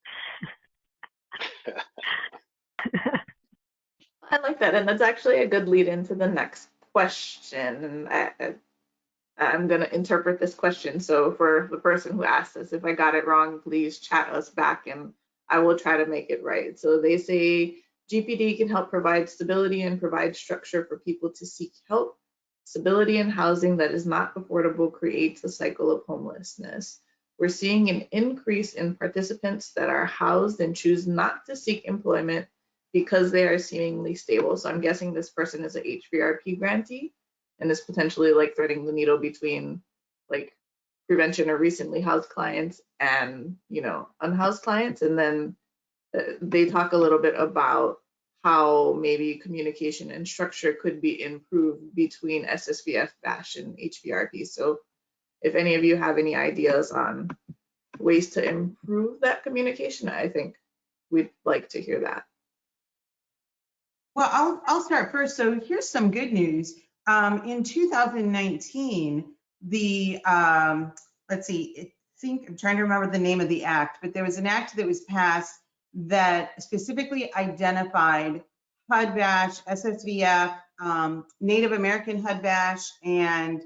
I like that, and that's actually a good lead into the next question. And I'm going to interpret this question. So for the person who asked this, if I got it wrong, please chat us back and I will try to make it right. So they say GPD can help provide stability and provide structure for people to seek help. Stability in housing that is not affordable creates a cycle of homelessness. We're seeing an increase in participants that are housed and choose not to seek employment because they are seemingly stable. So I'm guessing this person is a HVRP grantee and is potentially like threading the needle between like prevention or recently housed clients and unhoused clients. And then they talk a little bit about how maybe communication and structure could be improved between SSVF, BASH, and HVRP. So if any of you have any ideas on ways to improve that communication, I think we'd like to hear that. Well, I'll start first. So here's some good news. In 2019, the let's see, I'm trying to remember the name of the act, but there was an act that was passed that specifically identified HUD-BASH, SSVF, Native American HUD-BASH, and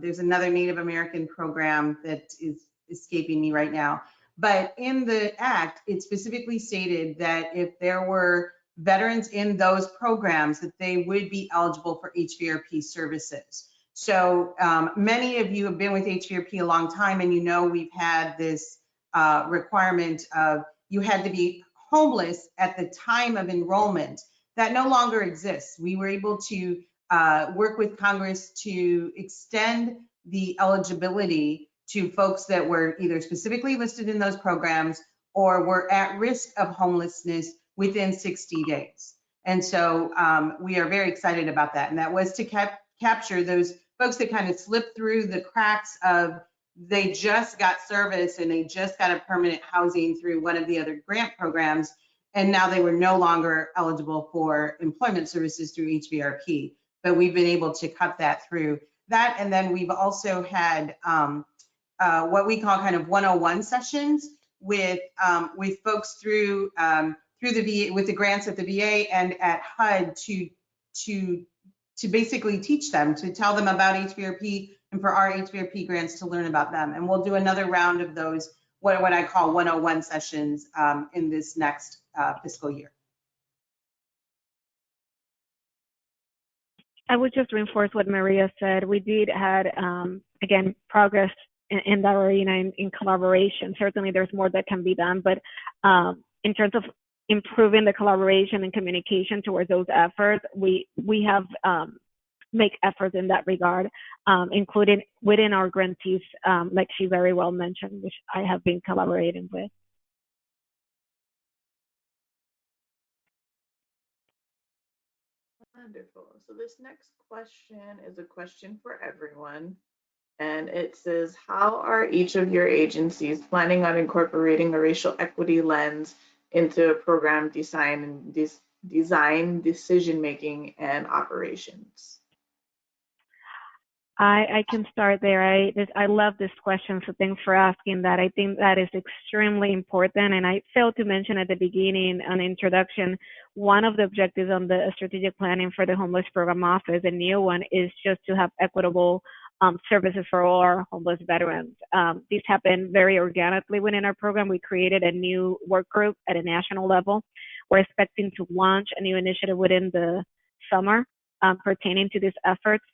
there's another Native American program that is escaping me right now. But in the act, it specifically stated that if there were veterans in those programs, that they would be eligible for HVRP services. So many of you have been with HVRP a long time, and we've had this requirement of you had to be homeless at the time of enrollment. That no longer exists. We were able to work with Congress to extend the eligibility to folks that were either specifically listed in those programs or were at risk of homelessness within 60 days. And so we are very excited about that. And that was to capture those folks that kind of slipped through the cracks of they just got service and they just got a permanent housing through one of the other grant programs. And now they were no longer eligible for employment services through HVRP. But we've been able to cut that through that. And then we've also had what we call kind of 101 sessions with folks through the VA, with the grants at the VA and at HUD to basically teach them, to tell them about HVRP and for our HVRP grants to learn about them. And we'll do another round of those, what I call 101 sessions in this next fiscal year. I would just reinforce what Maria said. We did had, again, progress in that arena in collaboration. Certainly there's more that can be done, but in terms of improving the collaboration and communication towards those efforts, we have make efforts in that regard, including within our grantees, like she very well mentioned, which I have been collaborating with. Wonderful. So this next question is a question for everyone. And it says, how are each of your agencies planning on incorporating a racial equity lens into program design, decision-making, and operations? I can start there. I love this question, so thanks for asking that. I think that is extremely important, and I failed to mention at the beginning, an introduction, one of the objectives on the strategic planning for the Homeless Program Office, a new one, is just to have equitable services for all our homeless veterans. These happen very organically within our program. We created a new work group at a national level. We're expecting to launch a new initiative within the summer pertaining to these efforts.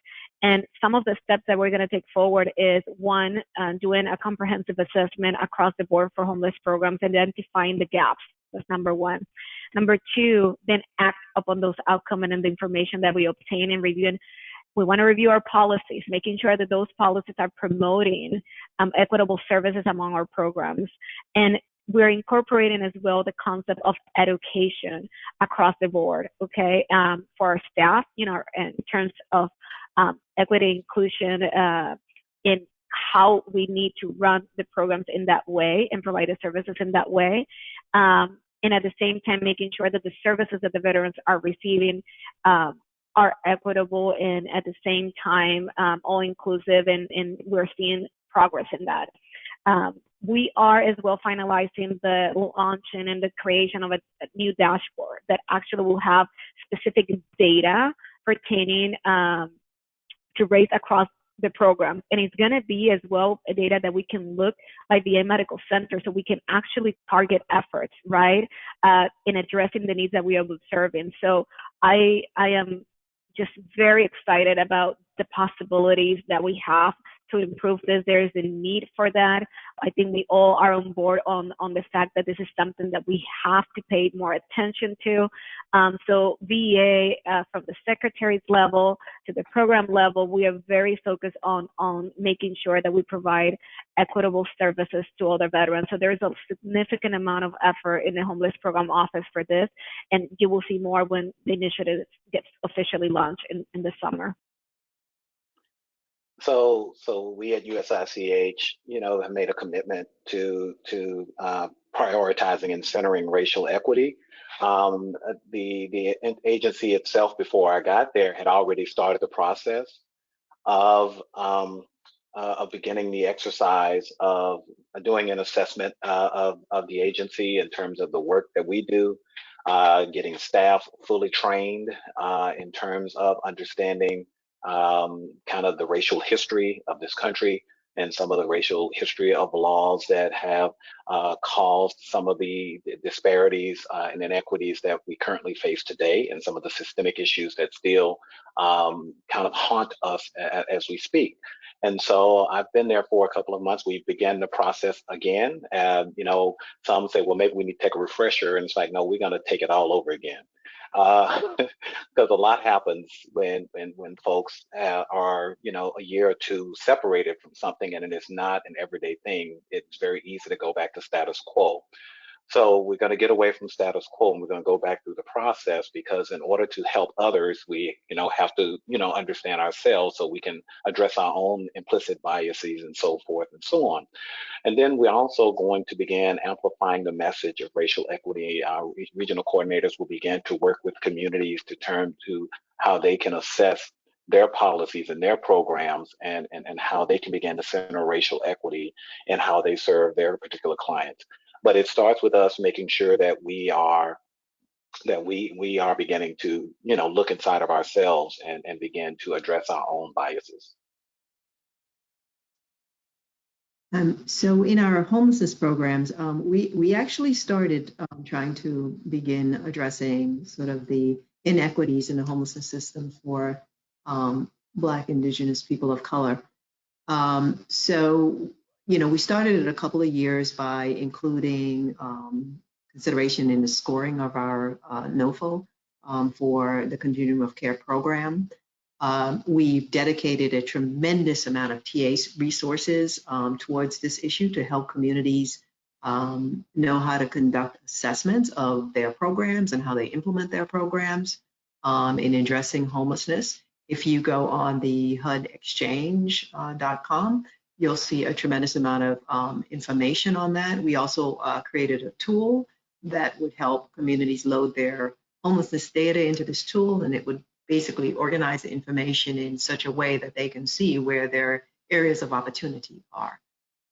And some of the steps that we're going to take forward is, one, doing a comprehensive assessment across the board for homeless programs, identifying the gaps. That's number one. Number two, then act upon those outcomes and the information that we obtain and review. And we want to review our policies, making sure that those policies are promoting equitable services among our programs. And we're incorporating as well the concept of education across the board, okay, for our staff, in terms of equity, inclusion, in how we need to run the programs in that way and provide the services in that way. And at the same time, making sure that the services that the veterans are receiving are equitable and at the same time all inclusive, and we're seeing progress in that. We are as well finalizing the launching and the creation of a new dashboard that actually will have specific data pertaining to race across the program. And it's going to be as well a data that we can look like the medical center, so we can actually target efforts, right, in addressing the needs that we are observing. So I am just very excited about the possibilities that we have to improve this. There is a need for that. I think we all are on board on the fact that this is something that we have to pay more attention to. So VA, from the secretary's level to the program level, we are very focused on making sure that we provide equitable services to all the veterans. So there's a significant amount of effort in the homeless program office for this, and you will see more when the initiative gets officially launched in the summer. So we at USICH, have made a commitment to prioritizing and centering racial equity. The agency itself, before I got there, had already started the process of beginning the exercise of doing an assessment of the agency in terms of the work that we do, getting staff fully trained in terms of understanding kind of the racial history of this country and some of the racial history of laws that have caused some of the disparities and inequities that we currently face today, and some of the systemic issues that still kind of haunt us as we speak. And so I've been there for a couple of months. We began the process again. Some say, well, maybe we need to take a refresher. And it's like, no, we're going to take it all over again. Because a lot happens when folks are, a year or two separated from something, and it is not an everyday thing. It's very easy to go back to status quo. So we're going to get away from status quo, and we're going to go back through the process, because in order to help others, we, have to, understand ourselves so we can address our own implicit biases and so forth and so on. And then we're also going to begin amplifying the message of racial equity. Our regional coordinators will begin to work with communities to turn to how they can assess their policies and their programs, and how they can begin to center racial equity in how they serve their particular clients. But it starts with us making sure that we are beginning to, look inside of ourselves and begin to address our own biases. So in our homelessness programs, we actually started trying to begin addressing sort of the inequities in the homelessness system for Black, Indigenous people of color. So, we started it a couple of years by including consideration in the scoring of our NOFO for the Continuum of Care program. We've dedicated a tremendous amount of TA resources towards this issue to help communities know how to conduct assessments of their programs and how they implement their programs in addressing homelessness. If you go on the HUDexchange.com, you'll see a tremendous amount of information on that. We also created a tool that would help communities load their homelessness data into this tool, and it would basically organize the information in such a way that they can see where their areas of opportunity are.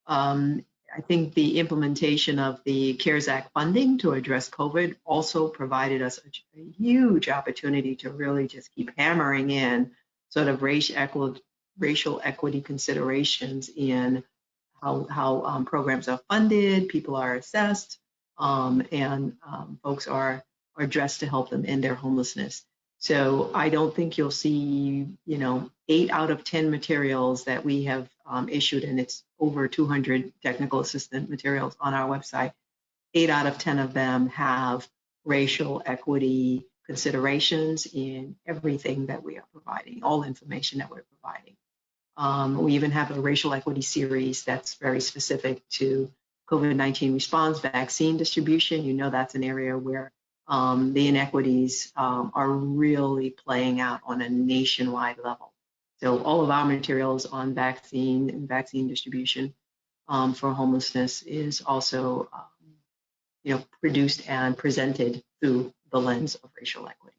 I think the implementation of the CARES Act funding to address COVID also provided us a huge opportunity to really just keep hammering in sort of racial equity considerations in how programs are funded, people are assessed, and folks are addressed to help them end their homelessness. So I don't think you'll see, 8 out of 10 materials that we have issued, and it's over 200 technical assistant materials on our website. 8 out of 10 of them have racial equity considerations in everything that we are providing, all information that we're providing. We even have a racial equity series that's very specific to COVID-19 response, vaccine distribution. That's an area where the inequities are really playing out on a nationwide level. So all of our materials on vaccine and vaccine distribution for homelessness is also, produced and presented through the lens of racial equity.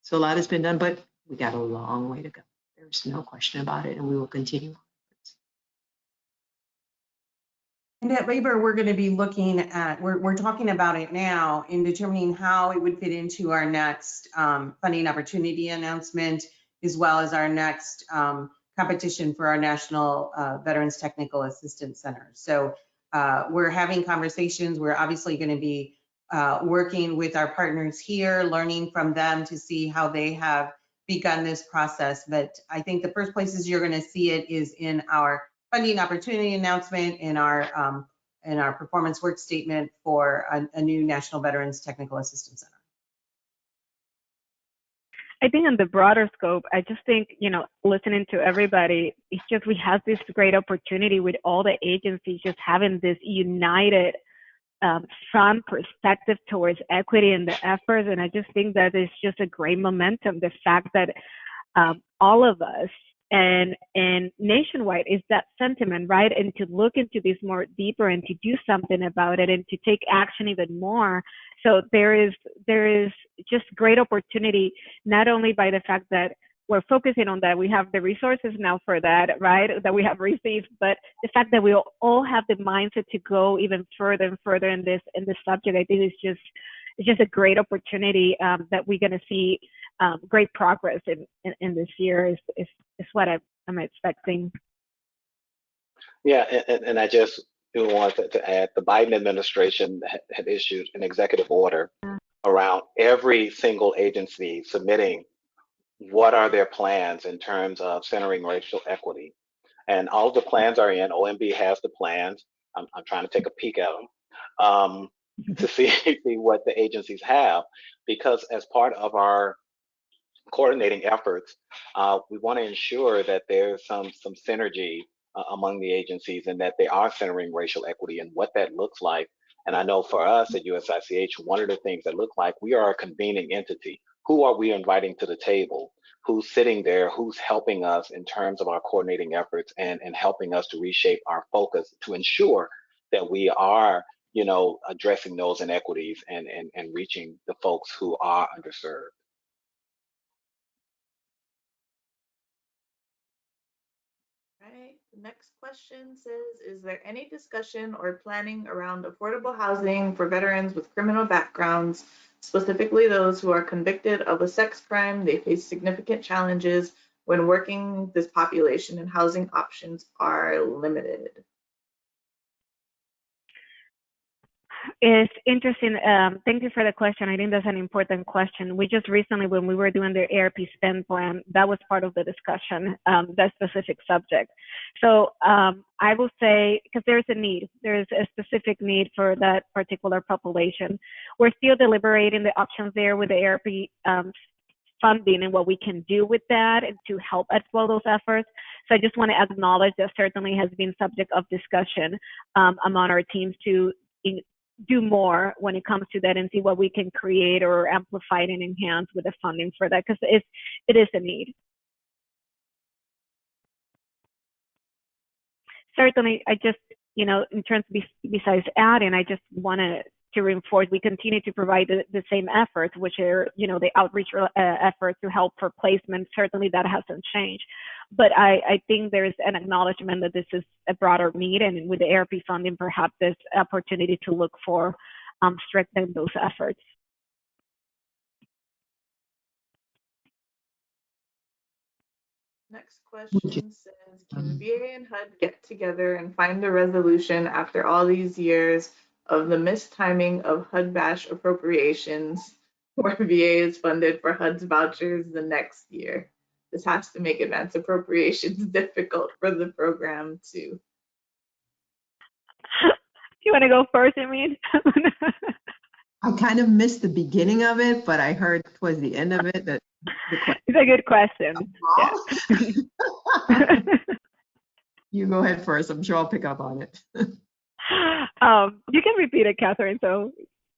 So a lot has been done, but we got a long way to go. There's no question about it, and we will continue. And at Labor, we're going to be looking at, we're talking about it now in determining how it would fit into our next funding opportunity announcement, as well as our next competition for our National Veterans Technical Assistance Center. So we're having conversations. We're obviously going to be working with our partners here, learning from them to see how they have begun this process. But I think the first places you're going to see it is in our funding opportunity announcement, in our performance work statement for a new National Veterans Technical Assistance Center. I think in the broader scope, I just think, listening to everybody, it's just we have this great opportunity with all the agencies just having this united, strong perspective towards equity and the efforts. And I just think that it's just a great momentum. The fact that all of us and nationwide is that sentiment, right? And to look into this more deeper and to do something about it and to take action even more. So there is just great opportunity, not only by the fact that we're focusing on that, we have the resources now for that, right? That we have received, but the fact that we all have the mindset to go even further and further in this subject, I think it's just a great opportunity that we're going to see great progress in this year is what I'm expecting. Yeah, and I just want to add, the Biden administration had issued an executive order around every single agency submitting what are their plans in terms of centering racial equity. And all of the plans are in. OMB has the plans. I'm trying to take a peek at them to see what the agencies have, because as part of our coordinating efforts, we want to ensure that there's some synergy among the agencies and that they are centering racial equity and what that looks like. And I know for us at USICH, one of the things that look like, we are a convening entity. Who are we inviting to the table? Who's sitting there? Who's helping us in terms of our coordinating efforts and helping us to reshape our focus to ensure that we are, addressing those inequities and reaching the folks who are underserved. Right. The next question says, is there any discussion or planning around affordable housing for veterans with criminal backgrounds, specifically those who are convicted of a sex crime? They face significant challenges when working this population and housing options are limited. It's interesting. Thank you for the question. I think that's an important question. We just recently, when we were doing the ARP spend plan, that was part of the discussion, that specific subject. So I will say, because there's a specific need for that particular population. We're still deliberating the options there with the ARP funding and what we can do with that and to help as well those efforts. So I just want to acknowledge that certainly has been subject of discussion among our teams to do more when it comes to that and see what we can create or amplify and enhance with the funding for that, because it is a need. Certainly, I just, in terms of besides adding, I just wanted to reinforce, we continue to provide the same efforts, which are, the outreach efforts to help for placement. Certainly that hasn't changed. But I think there's an acknowledgement that this is a broader need, and with the ARP funding, perhaps there's opportunity to look for strengthening those efforts. Next question says, can VA and HUD get together and find a resolution after all these years of the mistiming of HUD bash appropriations, where VA is funded for HUD's vouchers the next year? This has to make advance appropriations difficult for the program too. You want to go first, I mean? I kind of missed the beginning of it, but I heard towards the end of it that it's a good question. Yeah. You go ahead first. I'm sure I'll pick up on it. You can repeat it, Catherine. So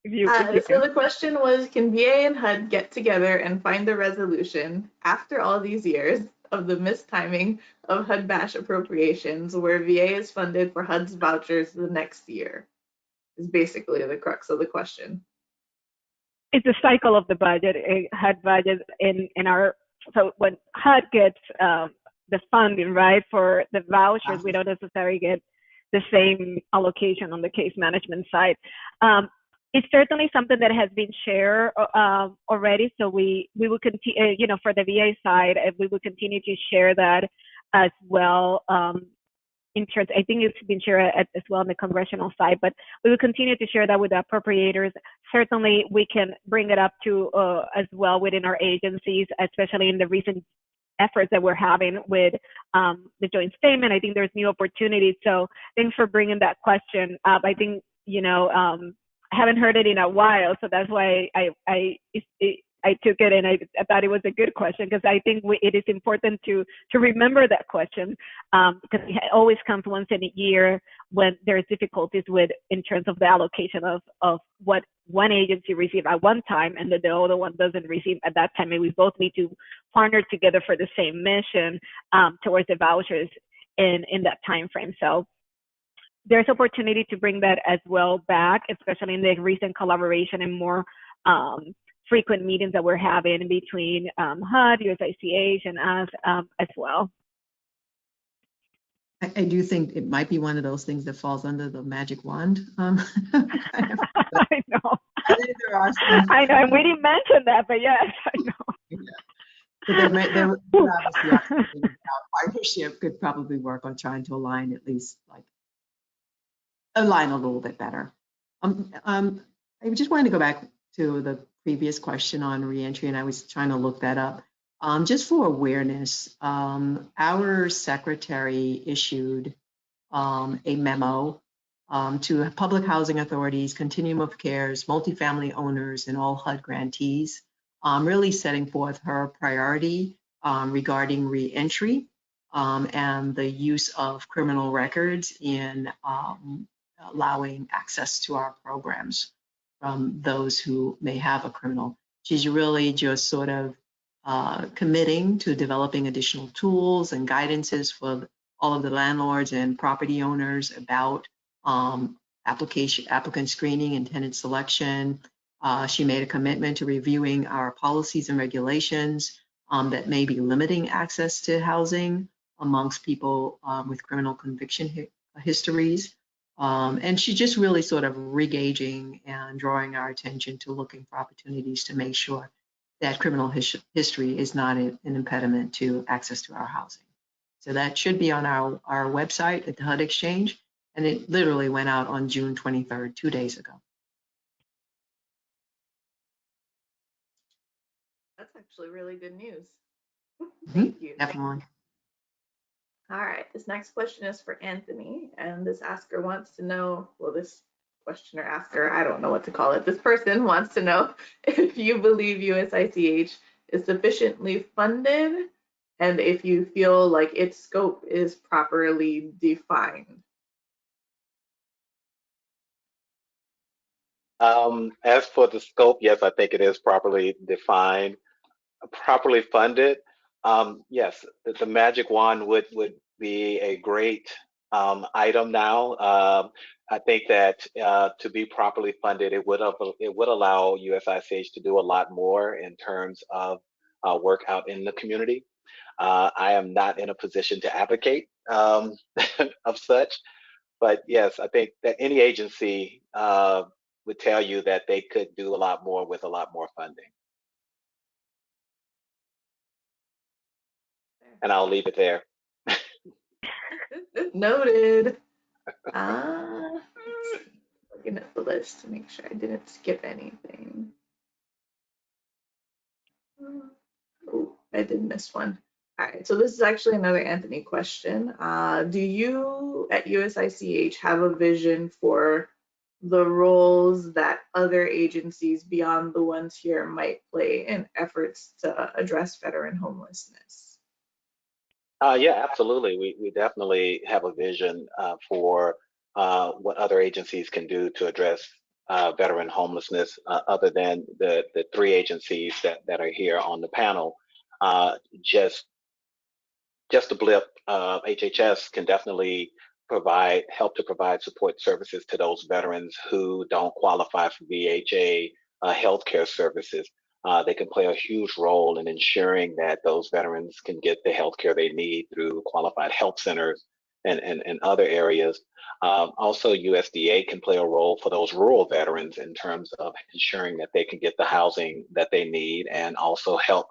if you so the question was, can VA and HUD get together and find a resolution after all these years of the mistiming of HUD bash appropriations, where VA is funded for HUD's vouchers the next year? Is basically the crux of the question. It's a cycle of the budget, HUD budget in our so when HUD gets the funding, right, for the vouchers, we don't necessarily get the same allocation on the case management side. It's certainly something that has been shared already. So we will continue, for the VA side, we will continue to share that as well. In terms, I think it's been shared as well on the congressional side, but we will continue to share that with the appropriators. Certainly, we can bring it up to as well within our agencies, especially in the recent efforts that we're having with the joint statement. I think there's new opportunities. So thanks for bringing that question up. I think, I haven't heard it in a while, so that's why I took it, and I thought it was a good question, because I think it is important to remember that question, because it always comes once in a year when there's difficulties in terms of the allocation of what one agency receives at one time and that the other one doesn't receive at that time, and we both need to partner together for the same mission towards the vouchers in that time frame. So there's opportunity to bring that as well back, especially in the recent collaboration and more frequent meetings that we're having between HUD, USICH, and us as well. I do think it might be one of those things that falls under the magic wand. I know. I know, and we didn't mention that, but yes, I know. Yeah. So there obviously our partnership could probably work on trying to align a little bit better. I just wanted to go back to the previous question on reentry, and I was trying to look that up. Just for awareness, our secretary issued a memo to public housing authorities, continuum of cares, multifamily owners, and all HUD grantees, really setting forth her priority regarding reentry and the use of criminal records in allowing access to our programs from those who may have a criminal. She's really just sort of committing to developing additional tools and guidances for all of the landlords and property owners about applicant screening and tenant selection. She made a commitment to reviewing our policies and regulations that may be limiting access to housing amongst people with criminal conviction histories. And she's just really sort of regauging and drawing our attention to looking for opportunities to make sure that criminal history is not an impediment to access to our housing. So that should be on our website at the HUD Exchange, and it literally went out on June 23rd, 2 days ago. That's actually really good news. Mm-hmm. Thank you. Definitely. All right, this next question is for Anthony, and this asker wants to know, well, this questioner asker, I don't know what to call it. This person wants to know if you believe USICH is sufficiently funded and if you feel like its scope is properly defined. As for the scope, yes, I think it is properly defined, properly funded. Yes, the magic wand would be a great item now. I think that to be properly funded, it would allow USICH to do a lot more in terms of work out in the community. I am not in a position to advocate of such, but yes, I think that any agency would tell you that they could do a lot more with a lot more funding. And I'll leave it there. Noted. Looking at the list to make sure I didn't skip anything. Oh, I did miss one. All right, so this is actually another Anthony question. Do you at USICH have a vision for the roles that other agencies beyond the ones here might play in efforts to address veteran homelessness? Yeah, absolutely. We definitely have a vision for what other agencies can do to address veteran homelessness, other than the three agencies that are here on the panel. Just a blip, HHS can definitely help to provide support services to those veterans who don't qualify for VHA healthcare services. they can play a huge role in ensuring that those veterans can get the health care they need through qualified health centers and other areas. Also, USDA can play a role for those rural veterans in terms of ensuring that they can get the housing that they need, and also help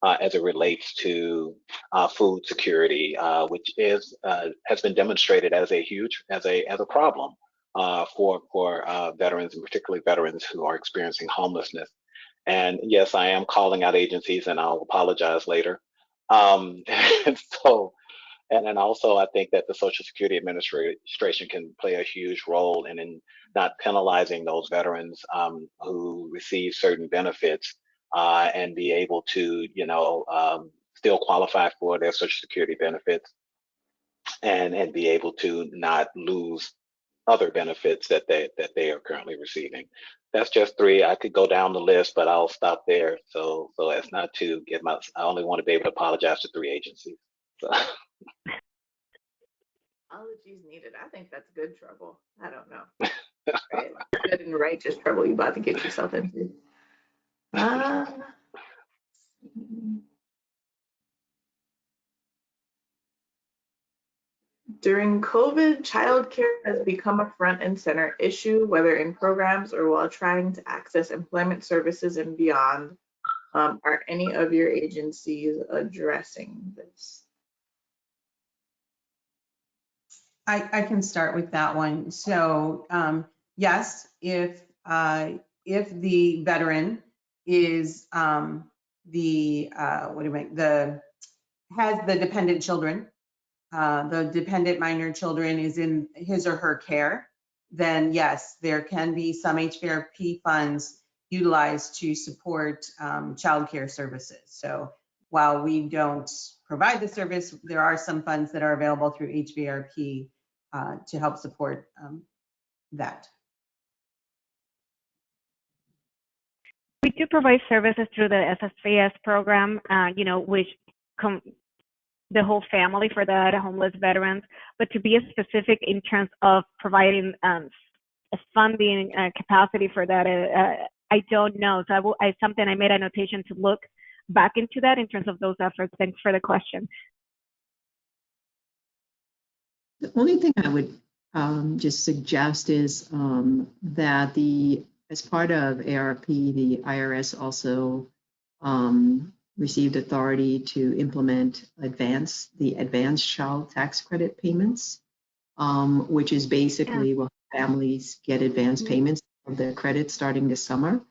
as it relates to food security, which has been demonstrated as a problem for veterans, and particularly veterans who are experiencing homelessness. And yes, I am calling out agencies, and I'll apologize later. And so, and then also, I think that the Social Security Administration can play a huge role in not penalizing those veterans who receive certain benefits, and be able to, still qualify for their Social Security benefits, and be able to not lose other benefits that they are currently receiving. That's just three. I could go down the list, but I'll stop there. So as not to get I only want to be able to apologize to three agencies. So. Apologies needed. I think that's good trouble. I don't know. Right? Good and righteous trouble you about to get yourself into. Uh, During COVID, childcare has become a front and center issue, whether in programs or while trying to access employment services and beyond. Are any of your agencies addressing this? I can start with that one. So yes, if the veteran is has the dependent children, the dependent minor children is in his or her care, then yes, there can be some HVRP funds utilized to support childcare services. So while we don't provide the service, there are some funds that are available through HVRP to help support that. We do provide services through the SSVS program, which the whole family for the homeless veterans. But to be specific in terms of providing a funding capacity for that, I don't know. So I made a notation to look back into that in terms of those efforts. Thanks for the question. The only thing I would just suggest is that as part of ARP, the IRS also received authority to implement the advanced child tax credit payments, which is basically what families get advanced payments of their credit starting this summer.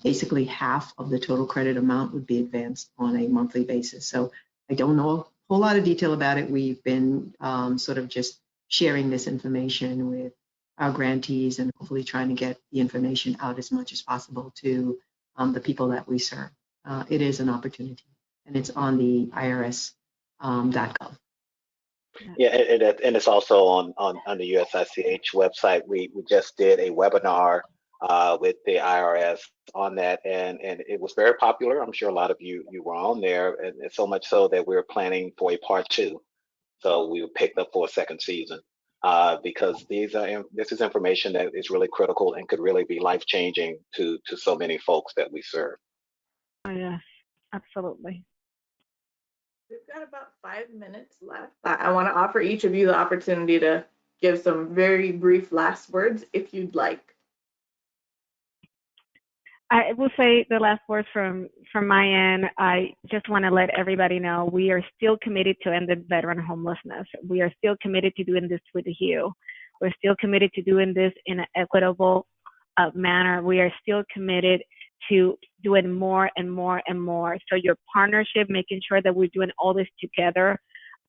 Basically, half of the total credit amount would be advanced on a monthly basis. So I don't know a whole lot of detail about it. We've been sort of just sharing this information with our grantees and hopefully trying to get the information out as much as possible to the people that we serve. It is an opportunity, and it's on the IRS.gov. Yeah, and it's also on the USICH website. We just did a webinar with the IRS on that, and it was very popular. I'm sure a lot of you were on there, and so much so that we're planning for a part 2. So we were picked up for a second season because this is information that is really critical and could really be life-changing to so many folks that we serve. Oh, yes, absolutely. We've got about 5 minutes left. I want to offer each of you the opportunity to give some very brief last words if you'd like. I will say the last words from my end. I just want to let everybody know we are still committed to end the veteran homelessness. We are still committed to doing this with you. We're still committed to doing this in an equitable manner. We are still committed to doing more and more and more. So your partnership, making sure that we're doing all this together,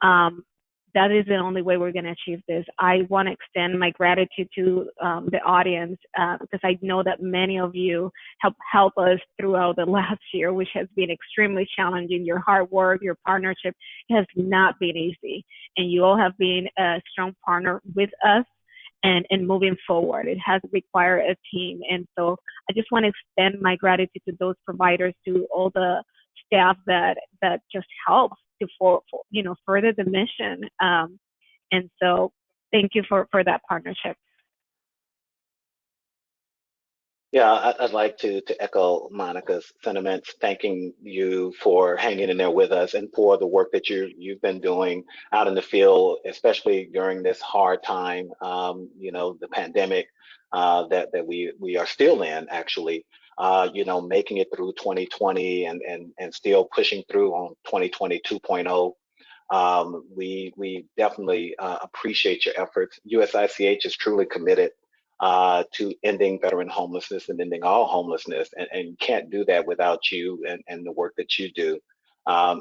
that is the only way we're going to achieve this. I want to extend my gratitude to the audience because I know that many of you help us throughout the last year, which has been extremely challenging. Your hard work, your partnership has not been easy, and you all have been a strong partner with us. And moving forward, it has required a team. And so I just want to extend my gratitude to those providers, to all the staff that just help to further the mission. And so thank you for that partnership. Yeah, I'd like to echo Monica's sentiments, thanking you for hanging in there with us and for the work that you've been doing out in the field, especially during this hard time, the pandemic that we are still in, actually, making it through 2020 and still pushing through on 2020 2.0. We definitely appreciate your efforts. USICH is truly committed to ending veteran homelessness and ending all homelessness, and you can't do that without you and the work that you do.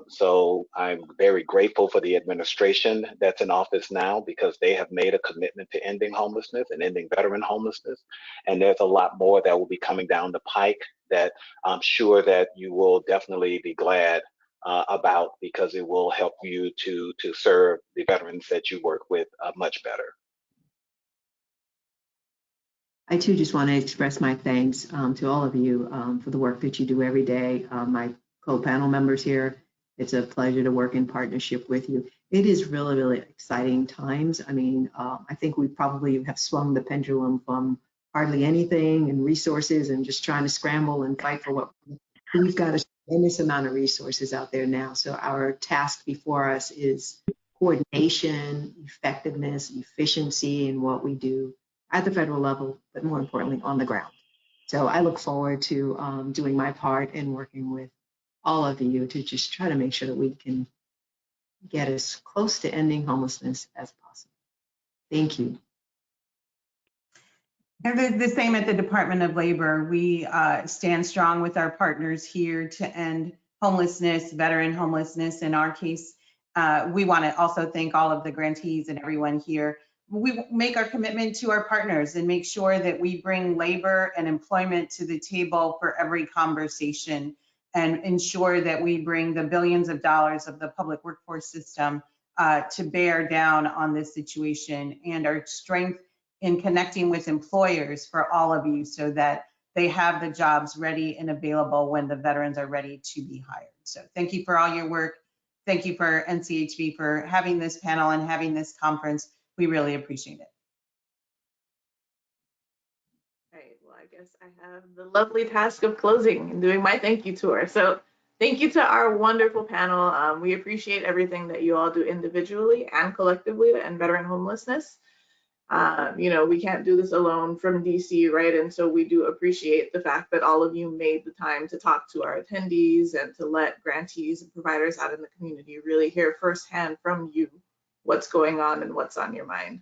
So I'm very grateful for the administration that's in office now because they have made a commitment to ending homelessness and ending veteran homelessness. And there's a lot more that will be coming down the pike that I'm sure that you will definitely be glad about because it will help you to serve the veterans that you work with much better. I too just want to express my thanks to all of you for the work that you do every day. My co-panel members here, it's a pleasure to work in partnership with you. It is really, really exciting times. I mean, I think we probably have swung the pendulum from hardly anything and resources and just trying to scramble and fight for what we've got a tremendous amount of resources out there now. So our task before us is coordination, effectiveness, efficiency in what we do at the federal level, but more importantly, on the ground. So I look forward to doing my part and working with all of you to just try to make sure that we can get as close to ending homelessness as possible. Thank you. And the same at the Department of Labor. We stand strong with our partners here to end homelessness, veteran homelessness. In our case, we want to also thank all of the grantees and everyone here. We make our commitment to our partners and make sure that we bring labor and employment to the table for every conversation and ensure that we bring the billions of dollars of the public workforce system to bear down on this situation and our strength in connecting with employers for all of you so that they have the jobs ready and available when the veterans are ready to be hired. So thank you for all your work. Thank you for NCHV for having this panel and having this conference. We really appreciate it. Right. Well, I guess I have the lovely task of closing and doing my thank you tour. So thank you to our wonderful panel. We appreciate everything that you all do individually and collectively to end veteran homelessness. We can't do this alone from DC, right? And so we do appreciate the fact that all of you made the time to talk to our attendees and to let grantees and providers out in the community really hear firsthand from you what's going on and what's on your mind.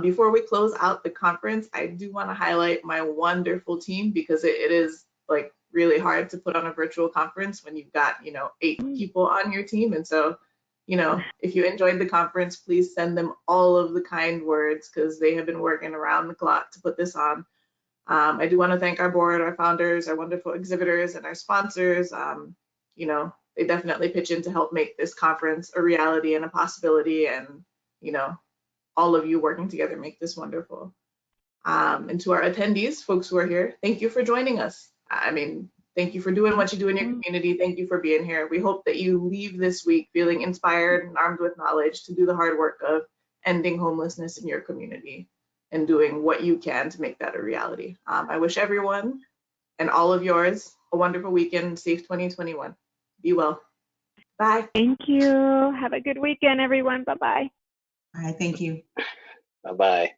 Before we close out the conference, I do want to highlight my wonderful team because it is like really hard to put on a virtual conference when you've got, 8 people on your team. And so if you enjoyed the conference, please send them all of the kind words because they have been working around the clock to put this on. I do want to thank our board, our founders, our wonderful exhibitors, and our sponsors. They definitely pitch in to help make this conference a reality and a possibility, and all of you working together make this wonderful. And to our attendees, folks who are here, thank you for joining us. Thank you for doing what you do in your community. Thank you for being here. We hope that you leave this week feeling inspired and armed with knowledge to do the hard work of ending homelessness in your community and doing what you can to make that a reality. I wish everyone and all of yours a wonderful weekend, safe 2021. Be well. Bye. Thank you. Have a good weekend, everyone. Bye-bye. All right, thank you. Bye-bye.